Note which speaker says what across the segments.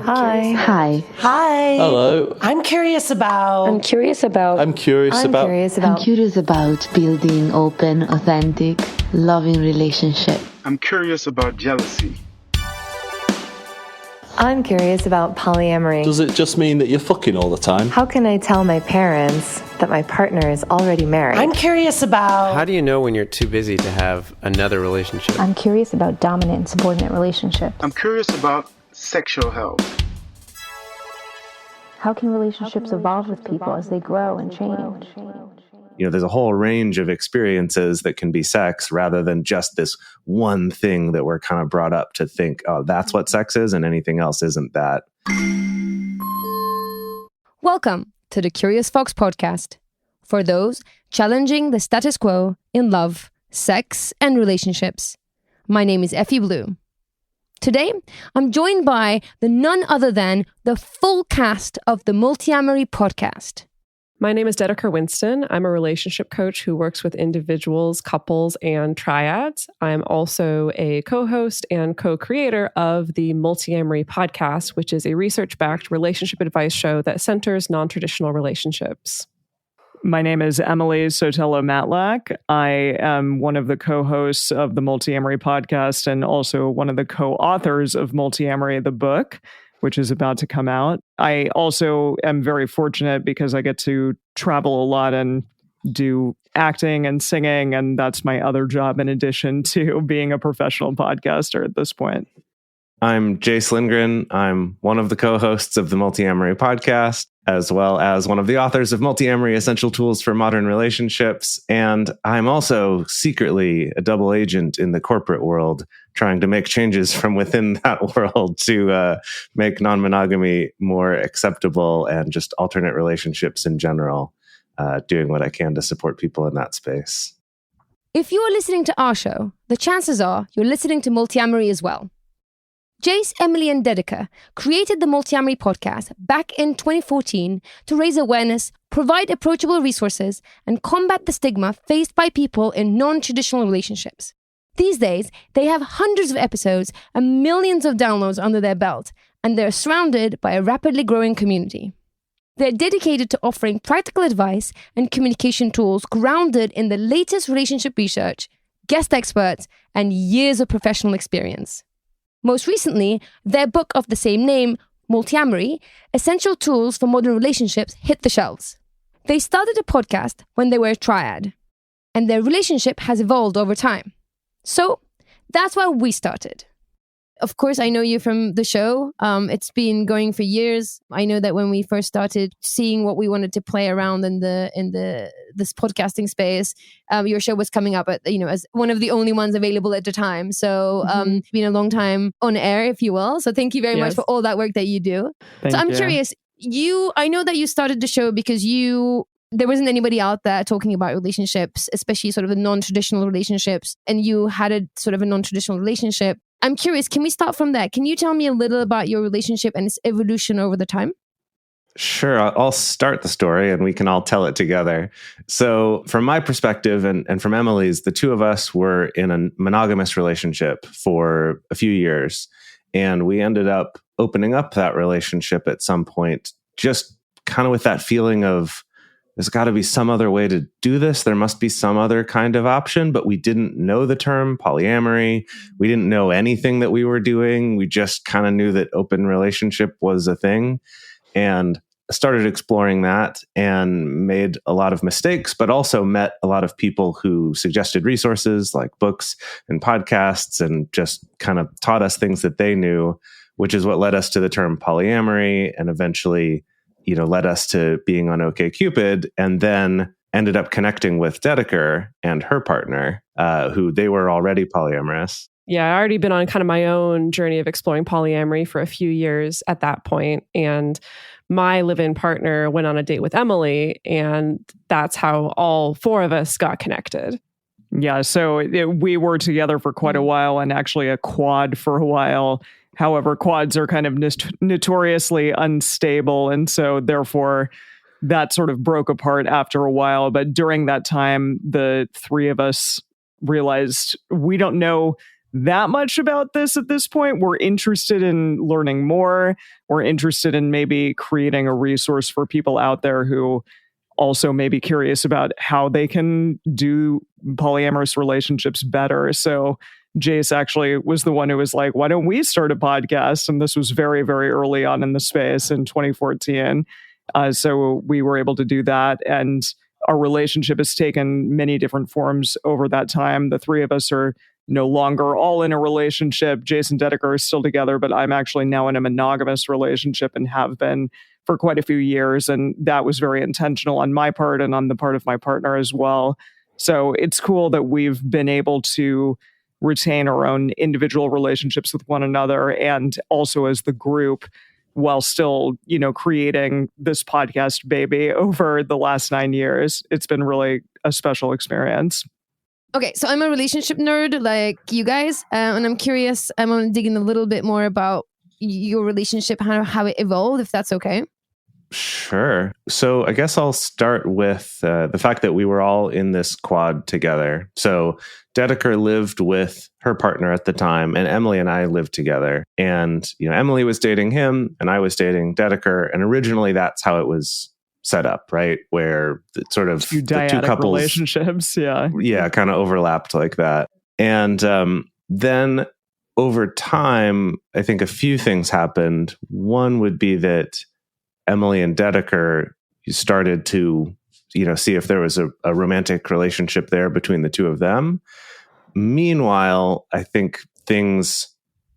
Speaker 1: Hi.
Speaker 2: Hi.
Speaker 3: Hi.
Speaker 4: Hello.
Speaker 3: I'm curious about
Speaker 2: Building open, authentic, loving relationship.
Speaker 5: I'm curious about jealousy.
Speaker 1: I'm curious about polyamory.
Speaker 4: Does it just mean that you're fucking all the time?
Speaker 1: How can I tell my parents that my partner is already married?
Speaker 3: I'm curious about
Speaker 6: how do you know when you're too busy to have another relationship?
Speaker 7: I'm curious about dominant and subordinate relationships.
Speaker 5: I'm curious about sexual health.
Speaker 7: How can relationships evolve with people as they grow and change?
Speaker 8: You know, there's a whole range of experiences that can be sex rather than just this one thing that we're kind of brought up to think, oh, that's what sex is and anything else isn't that.
Speaker 9: Welcome to the Curious Fox podcast for those challenging the status quo in love, sex, and relationships. My name is Effy Blue. Today, I'm joined by none other than the full cast of the Multiamory podcast.
Speaker 10: My name is Dedeker Winston. I'm a relationship coach who works with individuals, couples, and triads. I'm also a co-host and co-creator of the Multiamory podcast, which is a research-backed relationship advice show that centers non-traditional relationships.
Speaker 11: My name is Emily Sotelo Matlack. I am one of the co-hosts of the Multiamory podcast and also one of the co-authors of Multiamory, the book, which is about to come out. I also am very fortunate because I get to travel a lot and do acting and singing, and that's my other job in addition to being a professional podcaster at this point.
Speaker 8: I'm Jase Lindgren. I'm one of the co-hosts of the Multiamory podcast, as well as one of the authors of Multiamory Essential Tools for Modern Relationships. And I'm also secretly a double agent in the corporate world, trying to make changes from within that world to make non-monogamy more acceptable and just alternate relationships in general, doing what I can to support people in that space.
Speaker 9: If you are listening to our show, the chances are you're listening to Multiamory as well. Jase, Emily, and Dedeker created the Multiamory podcast back in 2014 to raise awareness, provide approachable resources, and combat the stigma faced by people in non-traditional relationships. These days, they have hundreds of episodes and millions of downloads under their belt, and they're surrounded by a rapidly growing community. They're dedicated to offering practical advice and communication tools grounded in the latest relationship research, guest experts, and years of professional experience. Most recently, their book of the same name, Multiamory, Essential Tools for Modern Relationships, hit the shelves. They started a podcast when they were a triad, and their relationship has evolved over time. So that's why we started. Of course, I know you from the show. It's been going for years. I know that when we first started seeing what we wanted to play around in this podcasting space, your show was coming up as one of the only ones available at the time. So it's been a long time on air, if you will. So thank you very much for all that work that you do. I'm curious. I know that you started the show because there wasn't anybody out there talking about relationships, especially sort of the non-traditional relationships, and you had a sort of a non-traditional relationship. I'm curious, can we start from there? Can you tell me a little about your relationship and its evolution over the time?
Speaker 8: Sure. I'll start the story and we can all tell it together. So from my perspective and from Emily's, the two of us were in a monogamous relationship for a few years. And we ended up opening up that relationship at some point, just kind of with that feeling of, there's got to be some other way to do this. There must be some other kind of option, but we didn't know the term polyamory. We didn't know anything that we were doing. We just kind of knew that open relationship was a thing and started exploring that and made a lot of mistakes, but also met a lot of people who suggested resources like books and podcasts and just kind of taught us things that they knew, which is what led us to the term polyamory and eventually led us to being on OkCupid, and then ended up connecting with Dedeker and her partner, who they were already polyamorous.
Speaker 10: Yeah, I already been on kind of my own journey of exploring polyamory for a few years at that point. And my live-in partner went on a date with Emily, and that's how all four of us got connected.
Speaker 11: Yeah, so we were together for quite a while and actually a quad for a while. However, quads are kind of notoriously unstable. And so therefore, that sort of broke apart after a while. But during that time, the three of us realized we don't know that much about this at this point. We're interested in learning more. We're interested in maybe creating a resource for people out there who also may be curious about how they can do polyamorous relationships better. So Jase actually was the one who was like, why don't we start a podcast? And this was very, very early on in the space in 2014. So we were able to do that. And our relationship has taken many different forms over that time. The three of us are no longer all in a relationship. Jase and Dedeker are still together, but I'm actually now in a monogamous relationship and have been for quite a few years. And that was very intentional on my part and on the part of my partner as well. So it's cool that we've been able to retain our own individual relationships with one another and also as the group while still, creating this podcast baby over the last 9 years. It's been really a special experience.
Speaker 9: Okay, so I'm a relationship nerd like you guys, and I'm curious, I'm going to dig in a little bit more about your relationship, how it evolved, if that's okay.
Speaker 8: Sure. So I guess I'll start with the fact that we were all in this quad together. So Dedeker lived with her partner at the time, and Emily and I lived together. And Emily was dating him, and I was dating Dedeker. And originally, that's how it was set up, right? Where the two couples
Speaker 11: relationships,
Speaker 8: kind of overlapped like that. And then over time, I think a few things happened. One would be that Emily and Dedeker started to, see if there was a romantic relationship there between the two of them. Meanwhile, I think things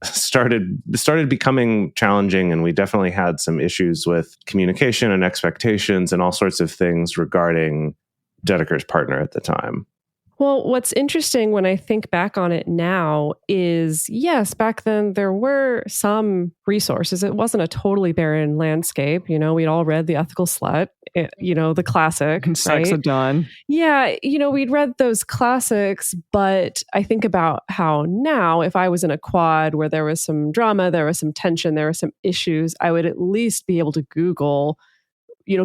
Speaker 8: started becoming challenging, and we definitely had some issues with communication and expectations and all sorts of things regarding Dedeker's partner at the time.
Speaker 10: Well, what's interesting when I think back on it now is, yes, back then there were some resources. It wasn't a totally barren landscape. We'd all read The Ethical Slut, the classic.
Speaker 11: Sex at Dawn.
Speaker 10: Yeah, we'd read those classics, but I think about how now, if I was in a quad where there was some drama, there was some tension, there were some issues, I would at least be able to Google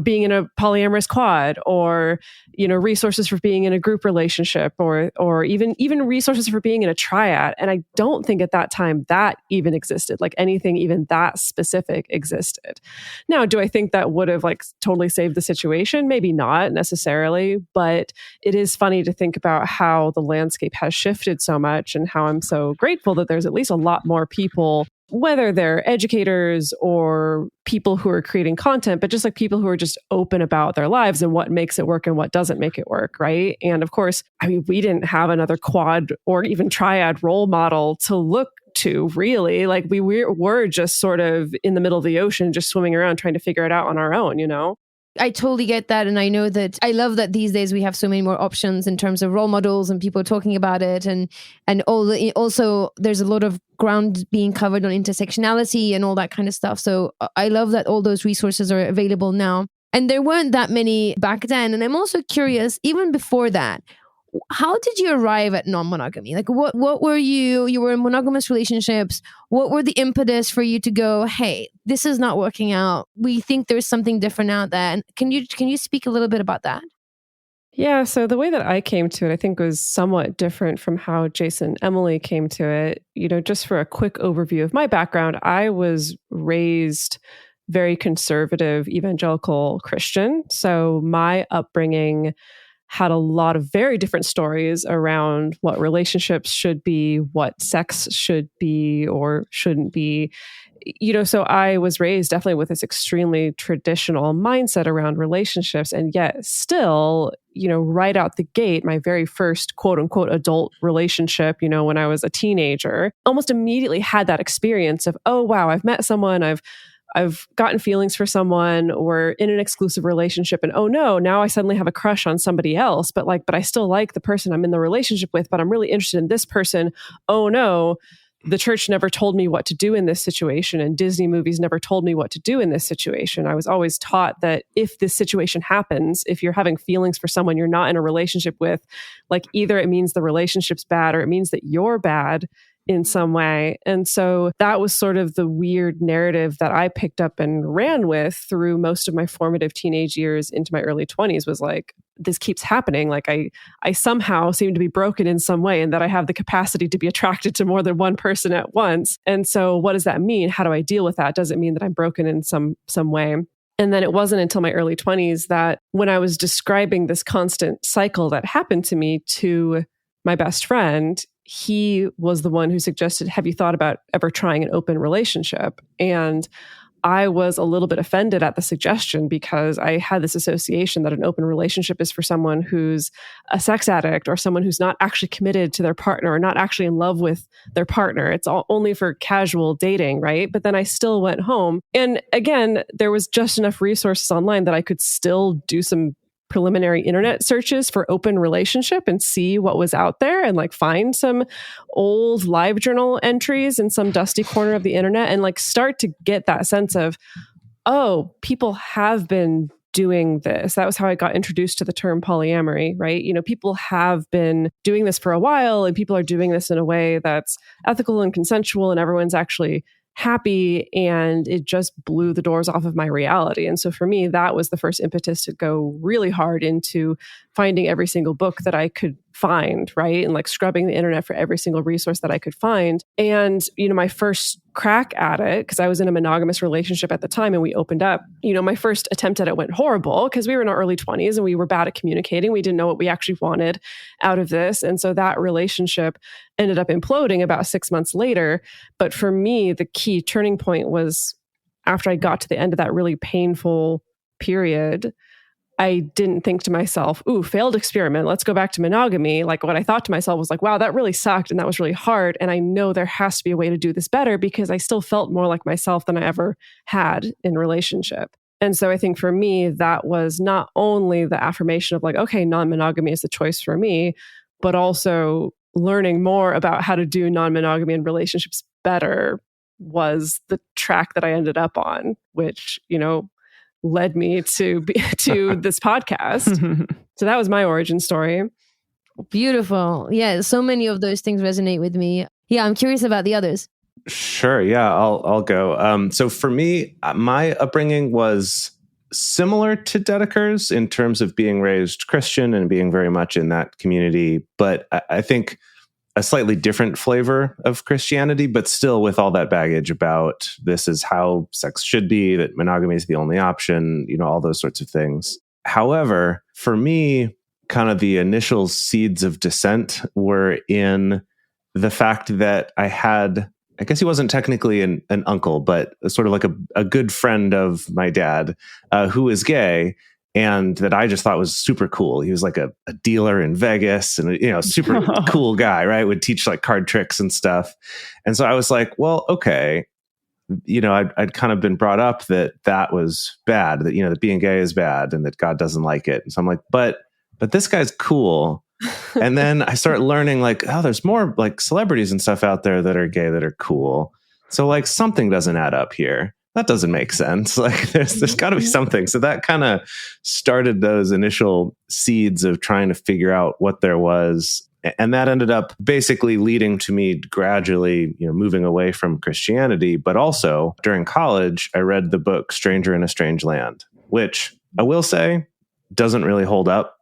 Speaker 10: being in a polyamorous quad, or, resources for being in a group relationship, or even resources for being in a triad. And I don't think at that time that even existed, like anything even that specific existed. Now, do I think that would have totally saved the situation? Maybe not necessarily, but it is funny to think about how the landscape has shifted so much, and how I'm so grateful that there's at least a lot more people, whether they're educators or people who are creating content, but just people who are just open about their lives and what makes it work and what doesn't make it work, right? And of course, we didn't have another quad or even triad role model to look to, really. We were just sort of in the middle of the ocean, just swimming around trying to figure it out on our own,
Speaker 9: I totally get that. And I know that I love that these days we have so many more options in terms of role models and people talking about it. And also there's a lot of ground being covered on intersectionality and all that kind of stuff. So I love that all those resources are available now. And there weren't that many back then. And I'm also curious, even before that, how did you arrive at non-monogamy? What were you were in monogamous relationships. What were the impetus for you to go, hey, this is not working out. We think there's something different out there. And can you speak a little bit about that?
Speaker 10: Yeah, so the way that I came to it, I think, was somewhat different from how Jase and Emily came to it. Just for a quick overview of my background, I was raised very conservative, evangelical Christian. So my upbringing had a lot of very different stories around what relationships should be, what sex should be or shouldn't be. So I was raised definitely with this extremely traditional mindset around relationships. And yet still, right out the gate, my very first quote unquote adult relationship, when I was a teenager, almost immediately had that experience of, oh, wow, I've met someone, I've gotten feelings for someone, we're in an exclusive relationship, and oh no, now I suddenly have a crush on somebody else, but I still like the person I'm in the relationship with, but I'm really interested in this person. Oh no, the church never told me what to do in this situation, and Disney movies never told me what to do in this situation. I was always taught that if this situation happens, if you're having feelings for someone you're not in a relationship with, either it means the relationship's bad or it means that you're bad in some way. And so that was sort of the weird narrative that I picked up and ran with through most of my formative teenage years into my early 20s, was this keeps happening. Like I somehow seem to be broken in some way, and that I have the capacity to be attracted to more than one person at once. And so what does that mean? How do I deal with that? Does it mean that I'm broken in some way? And then it wasn't until my early 20s that when I was describing this constant cycle that happened to me to my best friend, he was the one who suggested, have you thought about ever trying an open relationship? And I was a little bit offended at the suggestion because I had this association that an open relationship is for someone who's a sex addict or someone who's not actually committed to their partner or not actually in love with their partner. It's all only for casual dating, right? But then I still went home. And again, there was just enough resources online that I could still do some preliminary internet searches for open relationship and see what was out there and like find some old live journal entries in some dusty corner of the internet and like start to get that sense of, oh, people have been doing this. That was how I got introduced to the term polyamory, right? You know, people have been doing this for a while and people are doing this in a way that's ethical and consensual and everyone's actually happy, and it just blew the doors off of my reality. And so for me, that was the first impetus to go really hard into finding every single book that I could find, right? And like scrubbing the internet for every single resource that I could find. And, you know, my first crack at it, because I was in a monogamous relationship at the time and we opened up, you know, my first attempt at it went horrible because we were in our early 20s and we were bad at communicating. We didn't know what we actually wanted out of this. And so that relationship ended up imploding about 6 months later. But for me, the key turning point was after I got to the end of that really painful period, I didn't think to myself, ooh, failed experiment, let's go back to monogamy. Like what I thought to myself was like, wow, that really sucked and that was really hard. And I know there has to be a way to do this better because I still felt more like myself than I ever had in relationship. And so I think for me, that was not only the affirmation of like, okay, non-monogamy is the choice for me, but also learning more about how to do non-monogamy in relationships better was the track that I ended up on, which, you know, led me to this podcast. So that was my origin story.
Speaker 9: Beautiful. Yeah, so many of those things resonate with me. Yeah, I'm curious about the others.
Speaker 8: Sure. Yeah, I'll go. So for me, my upbringing was similar to Dedeker's in terms of being raised Christian and being very much in that community, but I think a slightly different flavor of Christianity, but still with all that baggage about this is how sex should be, that monogamy is the only option, you know, all those sorts of things. However, for me, kind of the initial seeds of dissent were in the fact that I had, I guess he wasn't technically an uncle, but sort of like a good friend of my dad who is gay. And that I just thought was super cool. He was like a dealer in Vegas and, you know, super cool guy, right? Would teach like card tricks and stuff. And so I was like, well, okay. You know, I'd kind of been brought up that was bad, that, you know, that being gay is bad and that God doesn't like it. And so I'm like, but this guy's cool. And then I start learning like, oh, there's more like celebrities and stuff out there that are gay that are cool. So like something doesn't add up here. That doesn't make sense. Like there's got to be something. So that kind of started those initial seeds of trying to figure out what there was. And that ended up basically leading to me gradually, you know, moving away from Christianity. But also during college, I read the book Stranger in a Strange Land, which I will say doesn't really hold up.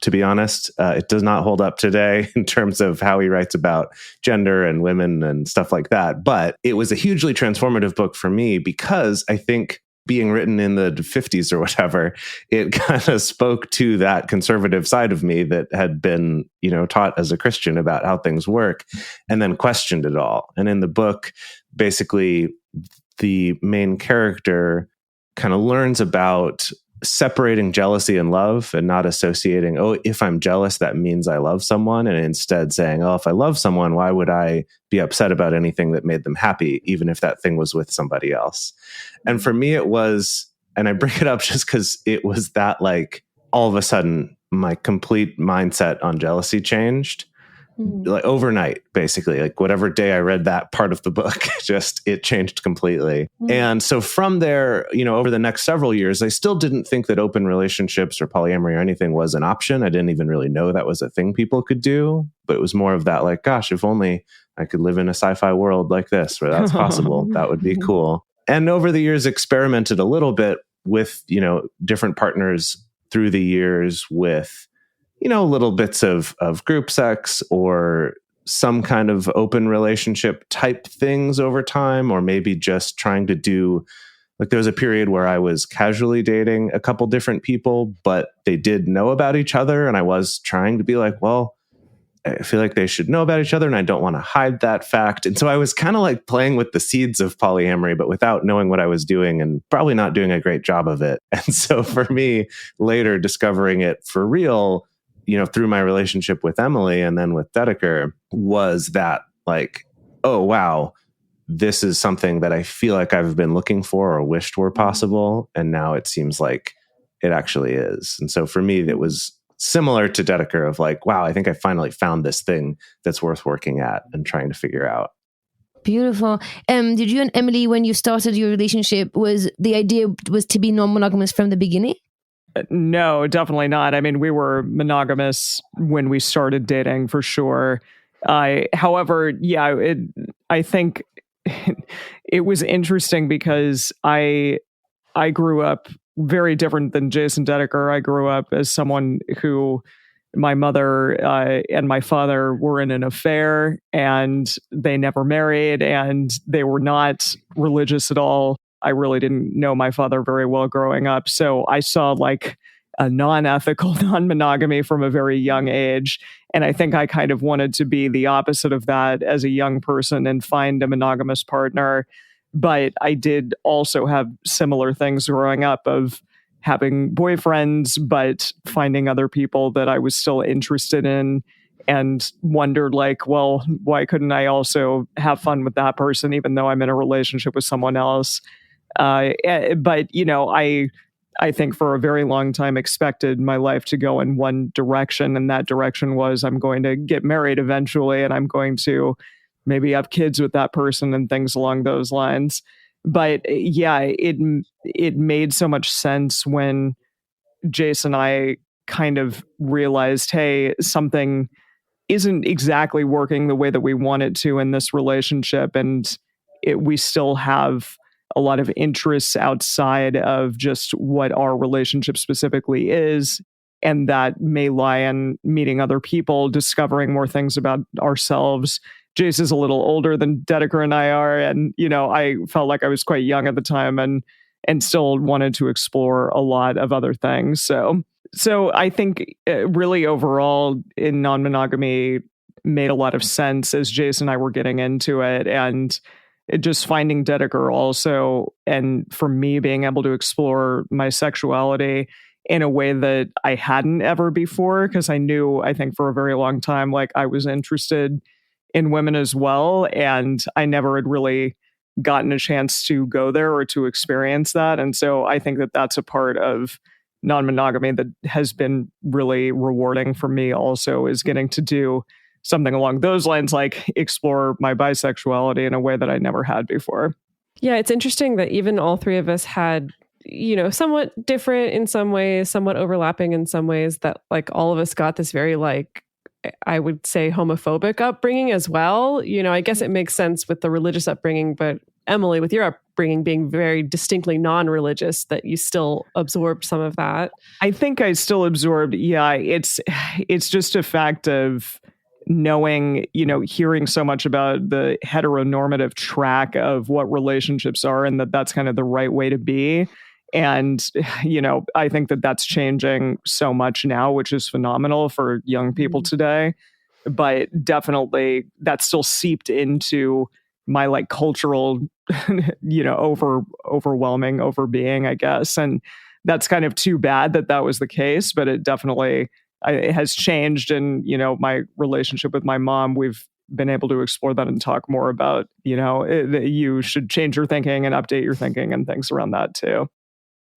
Speaker 8: To be honest, it does not hold up today in terms of how he writes about gender and women and stuff like that. But it was a hugely transformative book for me because I think being written in the 50s or whatever, it kind of spoke to that conservative side of me that had been, you know, taught as a Christian about how things work and then questioned it all. And in the book, basically, the main character kind of learns about separating jealousy and love and not associating, oh, if I'm jealous, that means I love someone. And instead saying, oh, if I love someone, why would I be upset about anything that made them happy, even if that thing was with somebody else? And for me, it was, and I bring it up just because it was that like all of a sudden my complete mindset on jealousy changed. Like overnight, basically, like whatever day I read that part of the book, just it changed completely. And so from there, you know, over the next several years, I still didn't think that open relationships or polyamory or anything was an option. I didn't even really know that was a thing people could do, but it was more of that like, gosh, if only I could live in a sci-fi world like this where that's possible, that would be cool. And over the years, experimented a little bit with, you know, different partners through the years with, little bits of group sex or some kind of open relationship type things over time, or maybe just trying to do, like, there was a period where I was casually dating a couple different people, but they did know about each other. And I was trying to be like, well, I feel like they should know about each other and I don't want to hide that fact. And so I was kind of like playing with the seeds of polyamory, but without knowing what I was doing and probably not doing a great job of it. And so for me, later discovering it for real, through my relationship with Emily and then with Dedeker, was that like, oh, wow, this is something that I feel like I've been looking for or wished were possible. And now it seems like it actually is. And so for me, it was similar to Dedeker of like, wow, I think I finally found this thing that's worth working at and trying to figure out.
Speaker 9: Beautiful. Did you and Emily, when you started your relationship, was the idea was to be non-monogamous from the beginning?
Speaker 11: No, definitely not. I mean, we were monogamous when we started dating for sure. However, I think it was interesting because I grew up very different than Jase and Dedeker. I grew up as someone who, my mother and my father were in an affair and they never married and they were not religious at all. I really didn't know my father very well growing up. So I saw like a non-ethical non-monogamy from a very young age. And I think I kind of wanted to be the opposite of that as a young person and find a monogamous partner. But I did also have similar things growing up of having boyfriends, but finding other people that I was still interested in and wondered like, well, why couldn't I also have fun with that person, even though I'm in a relationship with someone else? But, I think for a very long time expected my life to go in one direction. And that direction was I'm going to get married eventually and I'm going to maybe have kids with that person and things along those lines. But it made so much sense when Jase and I kind of realized, hey, something isn't exactly working the way that we want it to in this relationship. And we still have a lot of interests outside of just what our relationship specifically is. And that may lie in meeting other people, discovering more things about ourselves. Jase is a little older than Dedeker and I are. And, I felt like I was quite young at the time and still wanted to explore a lot of other things. So I think really overall in non-monogamy made a lot of sense as Jase and I were getting into it. And just finding Dedeker also, and for me being able to explore my sexuality in a way that I hadn't ever before, because I think for a very long time, like I was interested in women as well. And I never had really gotten a chance to go there or to experience that. And so I think that that's a part of non-monogamy that has been really rewarding for me also, is getting to do something along those lines, like explore my bisexuality in a way that I never had before.
Speaker 10: Yeah, it's interesting that even all three of us had, somewhat different in some ways, somewhat overlapping in some ways, that like all of us got this very like, I would say homophobic upbringing as well. I guess it makes sense with the religious upbringing, but Emily, with your upbringing being very distinctly non-religious, that you still absorbed some of that.
Speaker 11: I think I still absorbed. Yeah, it's just a fact of knowing, hearing so much about the heteronormative track of what relationships are and that's kind of the right way to be. And, I think that that's changing so much now, which is phenomenal for young people today. But definitely that's still seeped into my like cultural, overwhelming overbeing, I guess. And that's kind of too bad that was the case, but it definitely it has changed. And, my relationship with my mom, we've been able to explore that and talk more about, you should change your thinking and update your thinking and things around that too.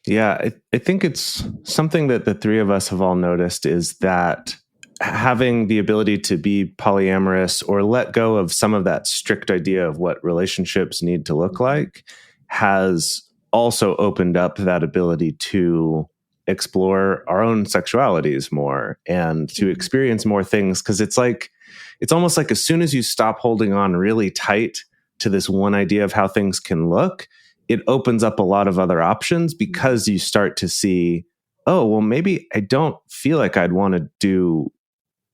Speaker 8: Yeah, I think it's something that the three of us have all noticed is that having the ability to be polyamorous or let go of some of that strict idea of what relationships need to look like has also opened up that ability to explore our own sexualities more and to experience more things. Because it's almost like as soon as you stop holding on really tight to this one idea of how things can look, it opens up a lot of other options because you start to see oh, well, maybe I don't feel like I'd want to do,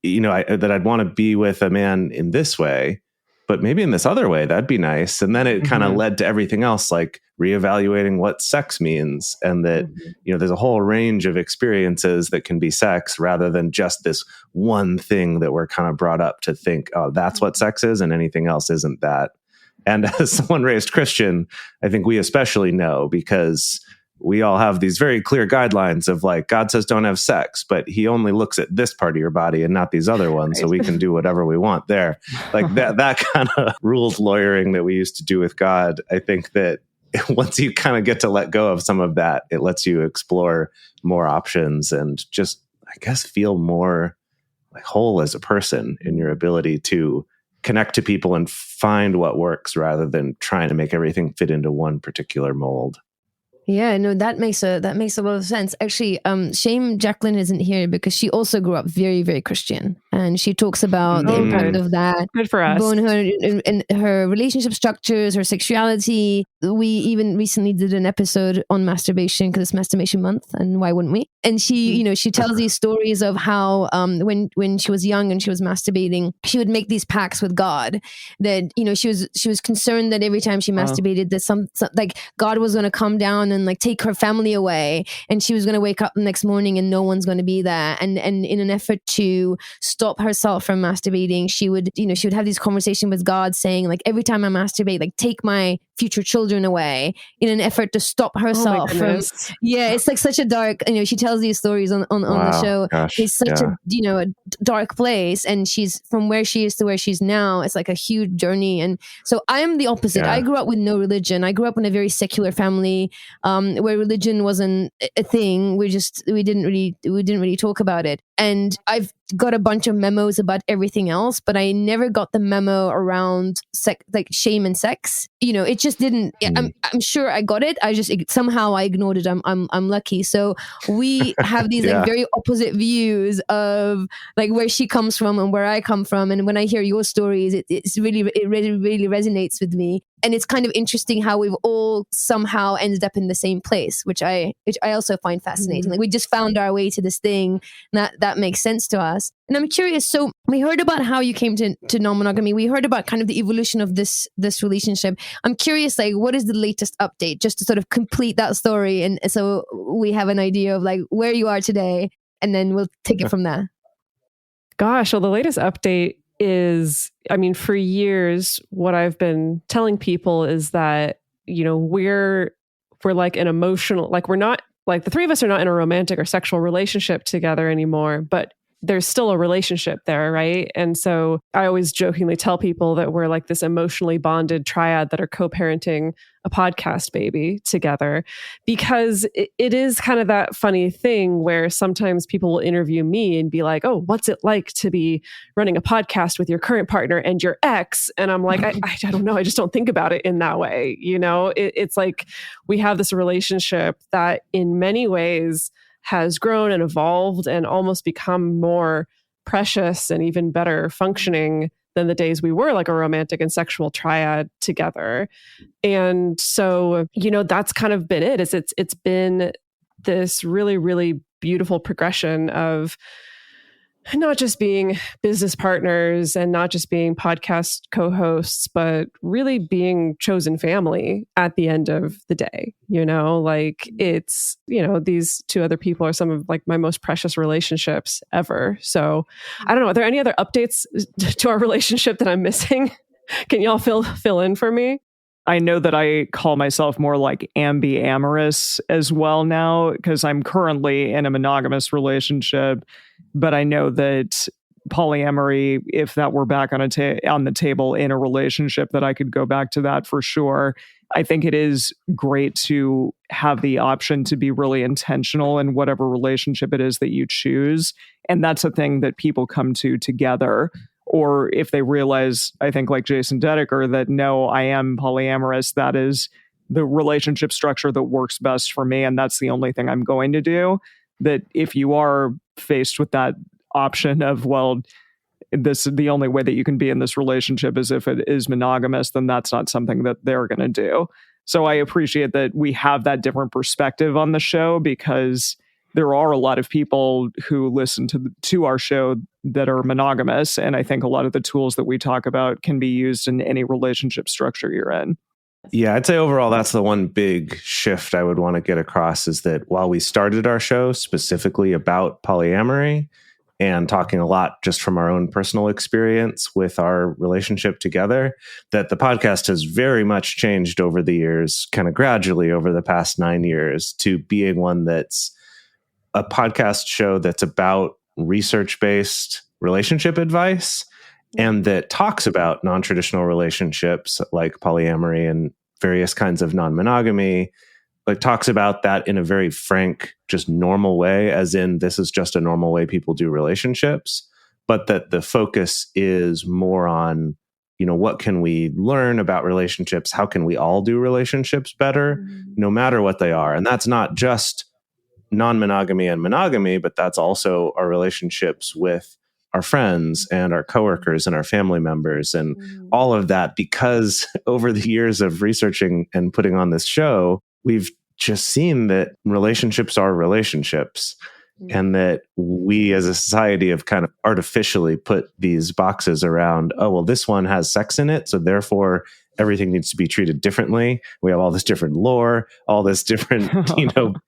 Speaker 8: that I'd want to be with a man in this way, but maybe in this other way, that'd be nice. And then it kind of led to everything else, like reevaluating what sex means. And that, there's a whole range of experiences that can be sex rather than just this one thing that we're kind of brought up to think, oh, that's what sex is and anything else isn't that. And as someone raised Christian, I think we especially know, because we all have these very clear guidelines of like, God says don't have sex, but he only looks at this part of your body and not these other ones. So we can do whatever we want there. Like that kind of rules lawyering that we used to do with God. I think that once you kind of get to let go of some of that, it lets you explore more options and just, I guess, feel more like whole as a person in your ability to connect to people and find what works rather than trying to make everything fit into one particular mold.
Speaker 9: Yeah, no, that makes a lot of sense. Actually, shame Jacqueline isn't here because she also grew up very, very Christian, and she talks about the impact of that.
Speaker 10: Good for us.
Speaker 9: On her in her relationship structures, her sexuality. We even recently did an episode on masturbation because it's Masturbation Month, and why wouldn't we? And she, she tells these stories of how when she was young and she was masturbating, she would make these pacts with God that she was concerned that every time she masturbated, that some like God was going to come down and like take her family away, and she was going to wake up the next morning and no one's going to be there. And in an effort to stop herself from masturbating, she would have these conversations with God, saying like, every time I masturbate, like take my future children away, in an effort to stop herself from. Yeah, it's like such a dark. She tells these stories on the show.
Speaker 8: Gosh,
Speaker 9: it's such a dark place, and she's from where she is to where she's now. It's like a huge journey. And so I am the opposite. I grew up with no religion. I grew up in a very secular family. Where religion wasn't a thing. We didn't really talk about it. And I've got a bunch of memos about everything else, but I never got the memo around like shame and sex. It just didn't. I'm sure I got it. Somehow I ignored it. I'm lucky. So we have these like very opposite views of like where she comes from and where I come from. And when I hear your stories, it really resonates with me. And it's kind of interesting how we've all somehow ended up in the same place, which I also find fascinating. Like we just found our way to this thing that makes sense to us. And I'm curious. So we heard about how you came to non-monogamy. We heard about kind of the evolution of this relationship. I'm curious, like, what is the latest update, just to sort of complete that story, and so we have an idea of like where you are today, and then we'll take it from there.
Speaker 10: Gosh, well, the latest update is, for years, what I've been telling people is that, we're like an emotional, like we're not, like the three of us are not in a romantic or sexual relationship together anymore, but there's still a relationship there, right? And so I always jokingly tell people that we're like this emotionally bonded triad that are co-parenting a podcast baby together, because it is kind of that funny thing where sometimes people will interview me and be like, oh, what's it like to be running a podcast with your current partner and your ex? And I'm like, I don't know. I just don't think about it in that way. It's like we have this relationship that in many ways has grown and evolved and almost become more precious and even better functioning than the days we were like a romantic and sexual triad together. And so, that's kind of been it. It's been this really, really beautiful progression of not just being business partners and not just being podcast co-hosts, but really being chosen family at the end of the day. Like it's, these two other people are some of like my most precious relationships ever. So I don't know. Are there any other updates to our relationship that I'm missing? Can y'all fill in for me?
Speaker 11: I know that I call myself more like ambiamorous as well now, because I'm currently in a monogamous relationship. But I know that polyamory, if that were back on the table in a relationship, that I could go back to that for sure. I think it is great to have the option to be really intentional in whatever relationship it is that you choose. And that's a thing that people come to together. Or if they realize, I think like Jase and Dedeker, that no, I am polyamorous, that is the relationship structure that works best for me, and that's the only thing I'm going to do. That if you are faced with that option of, well, this the only way that you can be in this relationship is if it is monogamous, then that's not something that they're going to do. So I appreciate that we have that different perspective on the show, because there are a lot of people who listen to our show that are monogamous. And I think a lot of the tools that we talk about can be used in any relationship structure you're in.
Speaker 8: Yeah, I'd say overall, that's the one big shift I would want to get across is that while we started our show specifically about polyamory and talking a lot just from our own personal experience with our relationship together, that the podcast has very much changed over the years, kind of gradually over the past 9 years, to being one that's a podcast show that's about research-based relationship advice and that talks about non-traditional relationships like polyamory and various kinds of non-monogamy, but talks about that in a very frank, just normal way, as in this is just a normal way people do relationships, but that the focus is more on, what can we learn about relationships? How can we all do relationships better, no matter what they are? And that's not just non-monogamy and monogamy, but that's also our relationships with our friends and our coworkers and our family members and all of that, because over the years of researching and putting on this show, we've just seen that relationships are relationships and that we as a society have kind of artificially put these boxes around, oh, well, this one has sex in it, so therefore everything needs to be treated differently. We have all this different lore, all this different,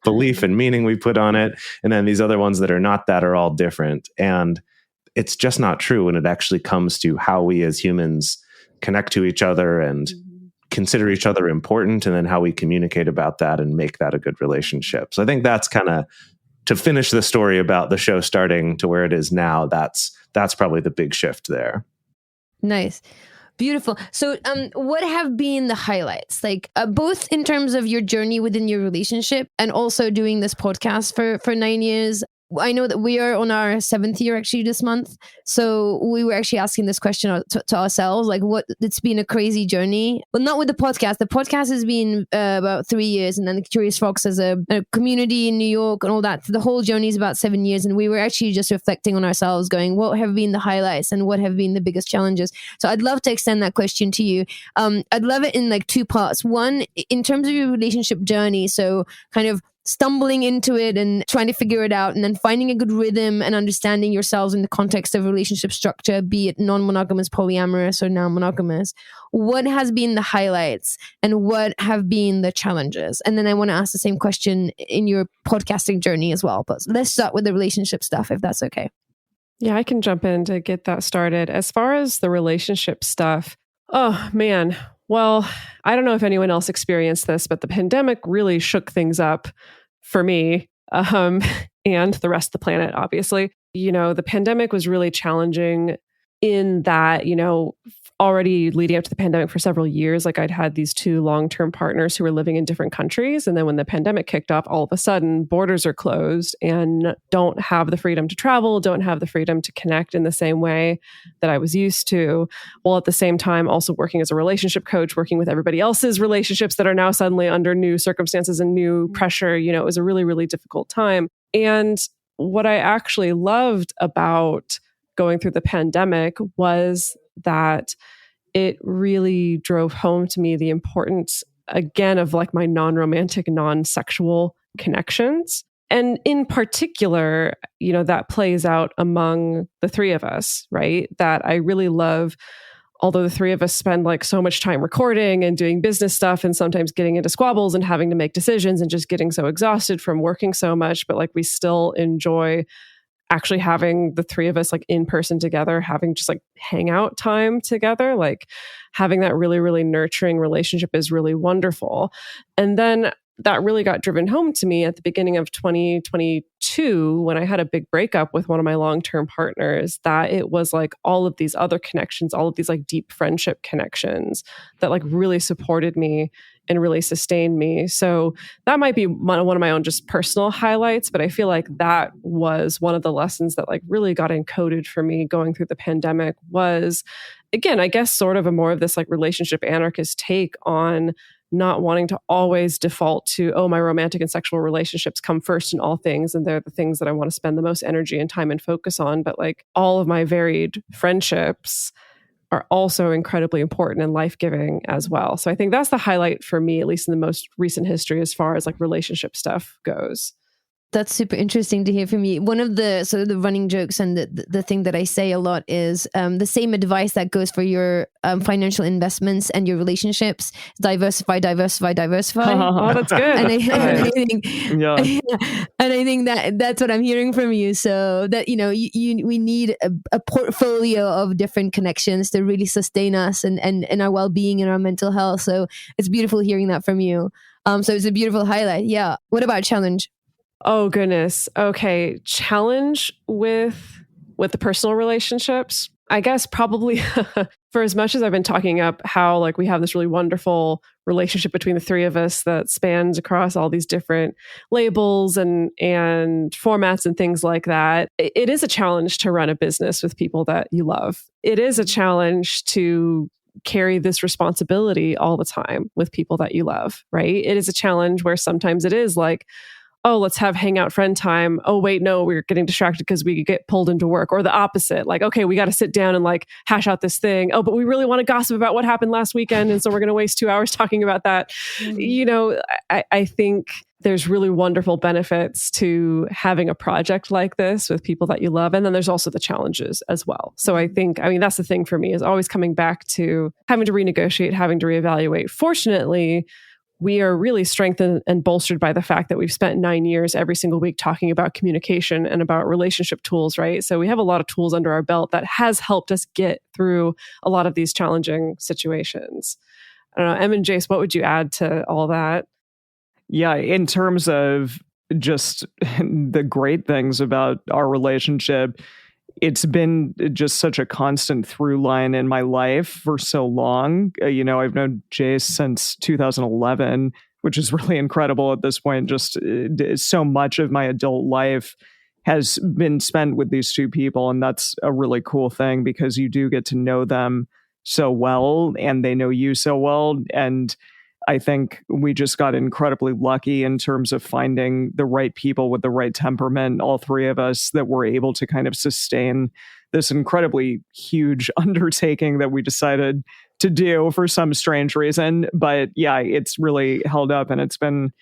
Speaker 8: belief and meaning we put on it. And then these other ones that are not that are all different. And it's just not true when it actually comes to how we as humans connect to each other and consider each other important, and then how we communicate about that and make that a good relationship. So I think that's kind of, to finish the story about the show starting to where it is now, that's probably the big shift there.
Speaker 9: Nice. Beautiful. So what have been the highlights, like both in terms of your journey within your relationship and also doing this podcast for 9 years? I know that we are on our 7th year actually this month. So we were actually asking this question to ourselves, like it's been a crazy journey. Well, not with the podcast. The podcast has been about 3 years, and then the Curious Fox as a community in New York and all that. The whole journey is about 7 years. And we were actually just reflecting on ourselves going, what have been the highlights and what have been the biggest challenges? So I'd love to extend that question to you. I'd love it in like 2 parts. One, in terms of your relationship journey. So kind of stumbling into it and trying to figure it out, and then finding a good rhythm and understanding yourselves in the context of relationship structure, be it non-monogamous, polyamorous, or now monogamous. What has been the highlights and what have been the challenges? And then I want to ask the same question in your podcasting journey as well. But let's start with the relationship stuff, if that's okay.
Speaker 10: Yeah, I can jump in to get that started. As far as the relationship stuff, oh man, well, I don't know if anyone else experienced this, but the pandemic really shook things up for me and the rest of the planet, obviously. The pandemic was really challenging in that, already leading up to the pandemic for several years, like I'd had these 2 long-term partners who were living in different countries. And then when the pandemic kicked off, all of a sudden borders are closed and don't have the freedom to travel, don't have the freedom to connect in the same way that I was used to. While at the same time, also working as a relationship coach, working with everybody else's relationships that are now suddenly under new circumstances and new pressure. It was a really, really difficult time. And what I actually loved about going through the pandemic was that it really drove home to me the importance, again, of like my non-romantic, non-sexual connections. And in particular, that plays out among the 3 of us, right? That I really love, although the 3 of us spend like so much time recording and doing business stuff and sometimes getting into squabbles and having to make decisions and just getting so exhausted from working so much, but like we still enjoy actually having the 3 of us like in person together, having just like hangout time together, like having that really, really nurturing relationship is really wonderful. And then that really got driven home to me at the beginning of 2022 when I had a big breakup with one of my long-term partners, that it was like all of these other connections, all of these like deep friendship connections that like really supported me and really sustained me. So that might be one of my own just personal highlights, but I feel like that was one of the lessons that like really got encoded for me going through the pandemic was, again, I guess sort of a more of this like relationship anarchist take on not wanting to always default to, oh, my romantic and sexual relationships come first in all things, and they're the things that I want to spend the most energy and time and focus on. But like all of my varied friendships are also incredibly important and life-giving as well. So I think that's the highlight for me, at least in the most recent history, as far as like relationship stuff goes.
Speaker 9: That's super interesting to hear from you. One of the sort of the running jokes and the thing that I say a lot is the same advice that goes for your financial investments and your relationships: diversify, diversify, diversify.
Speaker 10: Oh, that's good.
Speaker 9: And I think that's what I'm hearing from you. So that we need a portfolio of different connections to really sustain us and our well-being and our mental health. So it's beautiful hearing that from you. So it's a beautiful highlight. Yeah. What about challenge?
Speaker 10: Oh, goodness. Okay. Challenge with the personal relationships. I guess probably for as much as I've been talking up how like we have this really wonderful relationship between the three of us that spans across all these different labels and formats and things like that. It is a challenge to run a business with people that you love. It is a challenge to carry this responsibility all the time with people that you love, right? It is a challenge where sometimes it is like, oh, let's have hangout friend time. Oh, wait, no, we're getting distracted because we get pulled into work. Or the opposite, like, okay, we got to sit down and like hash out this thing. Oh, but we really want to gossip about what happened last weekend. And so we're going to waste 2 hours talking about that. Mm-hmm. I think there's really wonderful benefits to having a project like this with people that you love. And then there's also the challenges as well. So I mean, that's the thing for me is always coming back to having to renegotiate, having to reevaluate. Fortunately, we are really strengthened and bolstered by the fact that we've spent 9 years every single week talking about communication and about relationship tools, right? So we have a lot of tools under our belt that has helped us get through a lot of these challenging situations. I don't know, Em and Jase, what would you add to all that?
Speaker 11: Yeah, in terms of just the great things about our relationship, it's been just such a constant through line in my life for so long. I've known Jase since 2011, which is really incredible at this point. Just so much of my adult life has been spent with these two people. And that's a really cool thing because you do get to know them so well and they know you so well. And I think we just got incredibly lucky in terms of finding the right people with the right temperament, all three of us, that were able to kind of sustain this incredibly huge undertaking that we decided to do for some strange reason. But yeah, it's really held up and it's been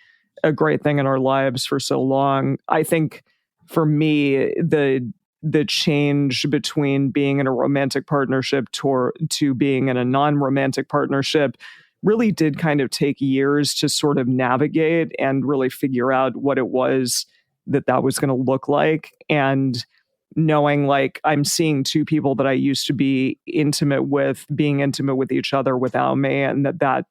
Speaker 11: a great thing in our lives for so long. I think for me, the change between being in a romantic partnership to being in a non-romantic partnership really did kind of take years to sort of navigate and really figure out what it was that was going to look like. And knowing like I'm seeing two people that I used to be intimate with, being intimate with each other without me, and that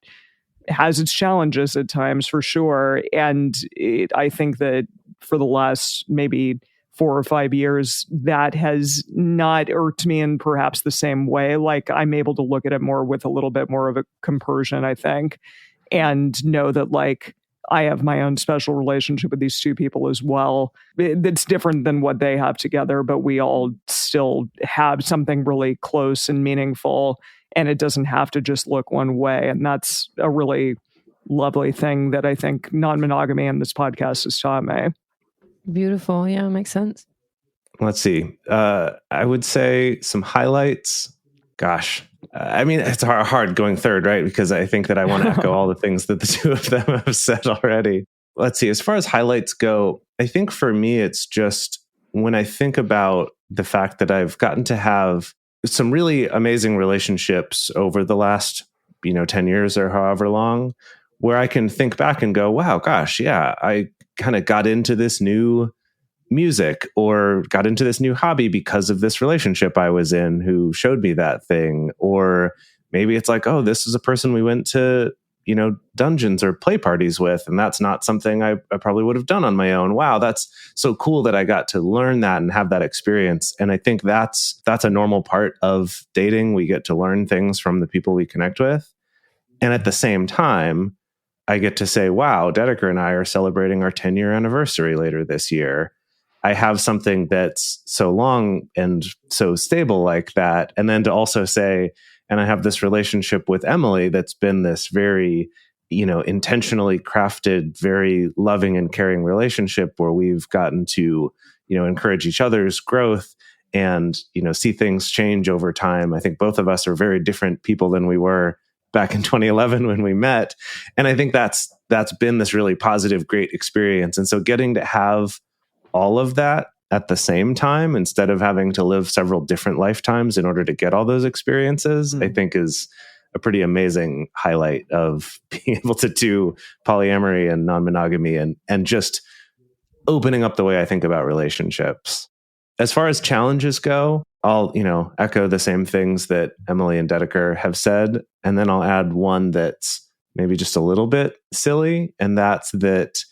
Speaker 11: has its challenges at times for sure. And I think that for the last maybe 4 or 5 years, that has not irked me in perhaps the same way. Like I'm able to look at it more with a little bit more of a compersion, I think, and know that like I have my own special relationship with these two people as well. It's different than what they have together, but we all still have something really close and meaningful, and it doesn't have to just look one way. And that's a really lovely thing that I think non-monogamy and this podcast has taught me.
Speaker 9: Beautiful. Yeah, makes sense.
Speaker 8: Let's see. I would say some highlights. Gosh, I mean, it's hard going third, right? Because I think that I want to echo all the things that the two of them have said already. Let's see. As far as highlights go, I think for me, it's just when I think about the fact that I've gotten to have some really amazing relationships over the last, 10 years or however long, where I can think back and go, wow, gosh, yeah, I kind of got into this new music or got into this new hobby because of this relationship I was in who showed me that thing. Or maybe it's like, oh, this is a person we went to, dungeons or play parties with, and that's not something I probably would have done on my own. Wow, that's so cool that I got to learn that and have that experience. And I think that's a normal part of dating. We get to learn things from the people we connect with. And at the same time, I get to say, wow, Dedeker and I are celebrating our 10-year anniversary later this year. I have something that's so long and so stable like that. And then to also say, and I have this relationship with Emily that's been this very, intentionally crafted, very loving and caring relationship where we've gotten to, encourage each other's growth and, see things change over time. I think both of us are very different people than we were back in 2011 when we met. And I think that's been this really positive, great experience. And so getting to have all of that at the same time instead of having to live several different lifetimes in order to get all those experiences, I think is a pretty amazing highlight of being able to do polyamory and non-monogamy and just opening up the way I think about relationships. As far as challenges go, I'll, echo the same things that Emily and Dedeker have said. And then I'll add one that's maybe just a little bit silly. And that's that,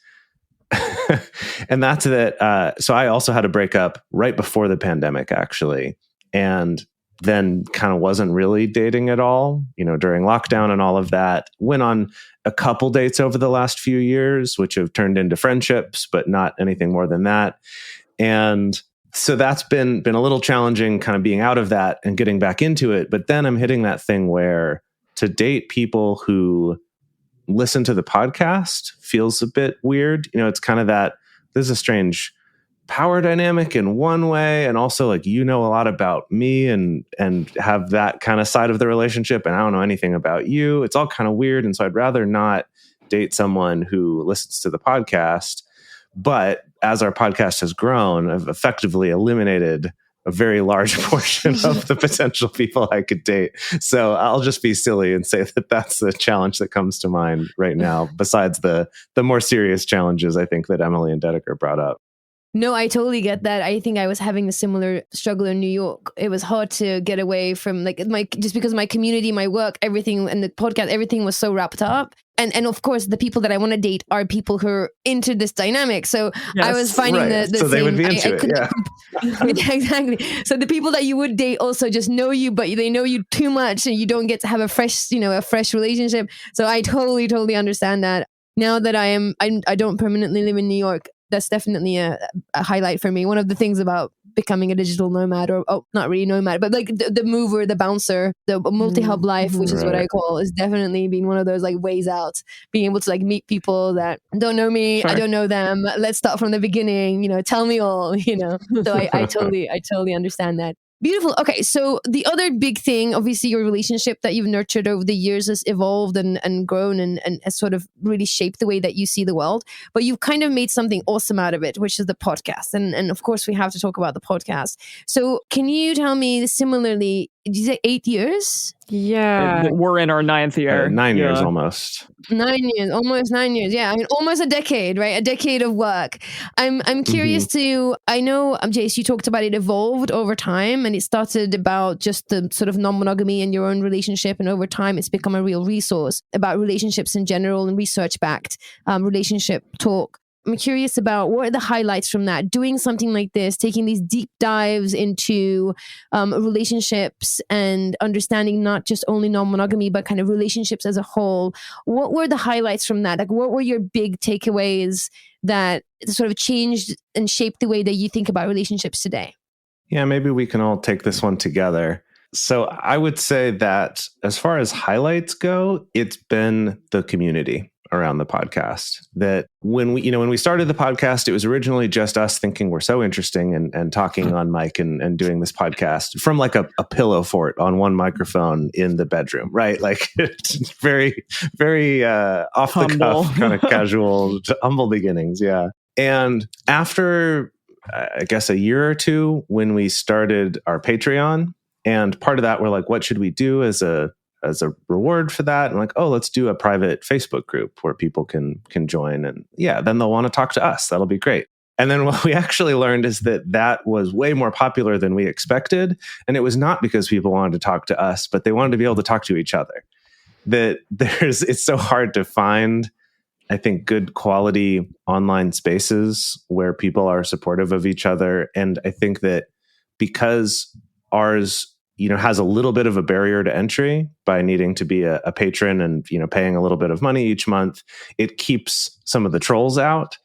Speaker 8: so I also had a breakup right before the pandemic, actually. And then kind of wasn't really dating at all, during lockdown and all of that. Went on a couple dates over the last few years, which have turned into friendships, but not anything more than that. And so that's been a little challenging, kind of being out of that and getting back into it. But then I'm hitting that thing where to date people who listen to the podcast feels a bit weird. It's kind of that there's a strange power dynamic in one way, and also like a lot about me and have that kind of side of the relationship, and I don't know anything about you. It's all kind of weird, and so I'd rather not date someone who listens to the podcast. But as our podcast has grown, I've effectively eliminated a very large portion of the potential people I could date. So I'll just be silly and say that that's the challenge that comes to mind right now, besides the more serious challenges I think that Emily and Dedeker brought up.
Speaker 9: No, I totally get that. I think I was having a similar struggle in New York. It was hard to get away from just because my community, my work, everything, and the podcast, everything was so wrapped up. And of course, the people that I want to date are people who are into this dynamic. So yes, I was finding the
Speaker 8: so
Speaker 9: same.
Speaker 8: They would be into it, yeah.
Speaker 9: Yeah, exactly. So the people that you would date also just know you, but they know you too much, and you don't get to have a fresh relationship. So I totally understand that. Now that I don't permanently live in New York, that's definitely a highlight for me. One of the things about becoming a digital nomad, or not really nomad, but like the mover, the bouncer, the multi-hub life, which is what I call, is definitely being one of those like ways out, being able to like meet people that don't know me, I don't know them. Let's start from the beginning, tell me all, So I totally understand that. Beautiful. Okay, so the other big thing, obviously your relationship that you've nurtured over the years has evolved and grown and has sort of really shaped the way that you see the world. But you've kind of made something awesome out of it, which is the podcast. And of course, we have to talk about the podcast. So can you tell me similarly, did you say 8 years?
Speaker 10: Yeah.
Speaker 11: We're in our 9th year.
Speaker 8: 9 years almost.
Speaker 9: 9 years, almost 9 years. Yeah, I mean, almost a decade, right? A decade of work. I'm curious to, I know, Jase, you talked about it evolved over time, and it started about just the sort of non-monogamy in your own relationship, and over time it's become a real resource about relationships in general and research-backed relationship talk. I'm curious about what are the highlights from that, doing something like this, taking these deep dives into relationships and understanding not just only non-monogamy, but kind of relationships as a whole. What were the highlights from that? Like, what were your big takeaways that sort of changed and shaped the way that you think about relationships today?
Speaker 8: Yeah, maybe we can all take this one together. So I would say that as far as highlights go, it's been the community around the podcast. That when we started the podcast, it was originally just us thinking we're so interesting and talking on mic and doing this podcast from like a pillow fort on one microphone in the bedroom, right? Like it's very, very off the cuff, kind of casual, humble beginnings. Yeah. And after, I guess, a year or two, when we started our Patreon, and part of that, we're like, what should we do as a reward for that? And like, oh, let's do a private Facebook group where people can join. And yeah, then they'll want to talk to us. That'll be great. And then what we actually learned is that was way more popular than we expected. And it was not because people wanted to talk to us, but they wanted to be able to talk to each other. It's so hard to find, I think, good quality online spaces where people are supportive of each other. And I think that because ours has a little bit of a barrier to entry by needing to be a patron and, paying a little bit of money each month, it keeps some of the trolls out.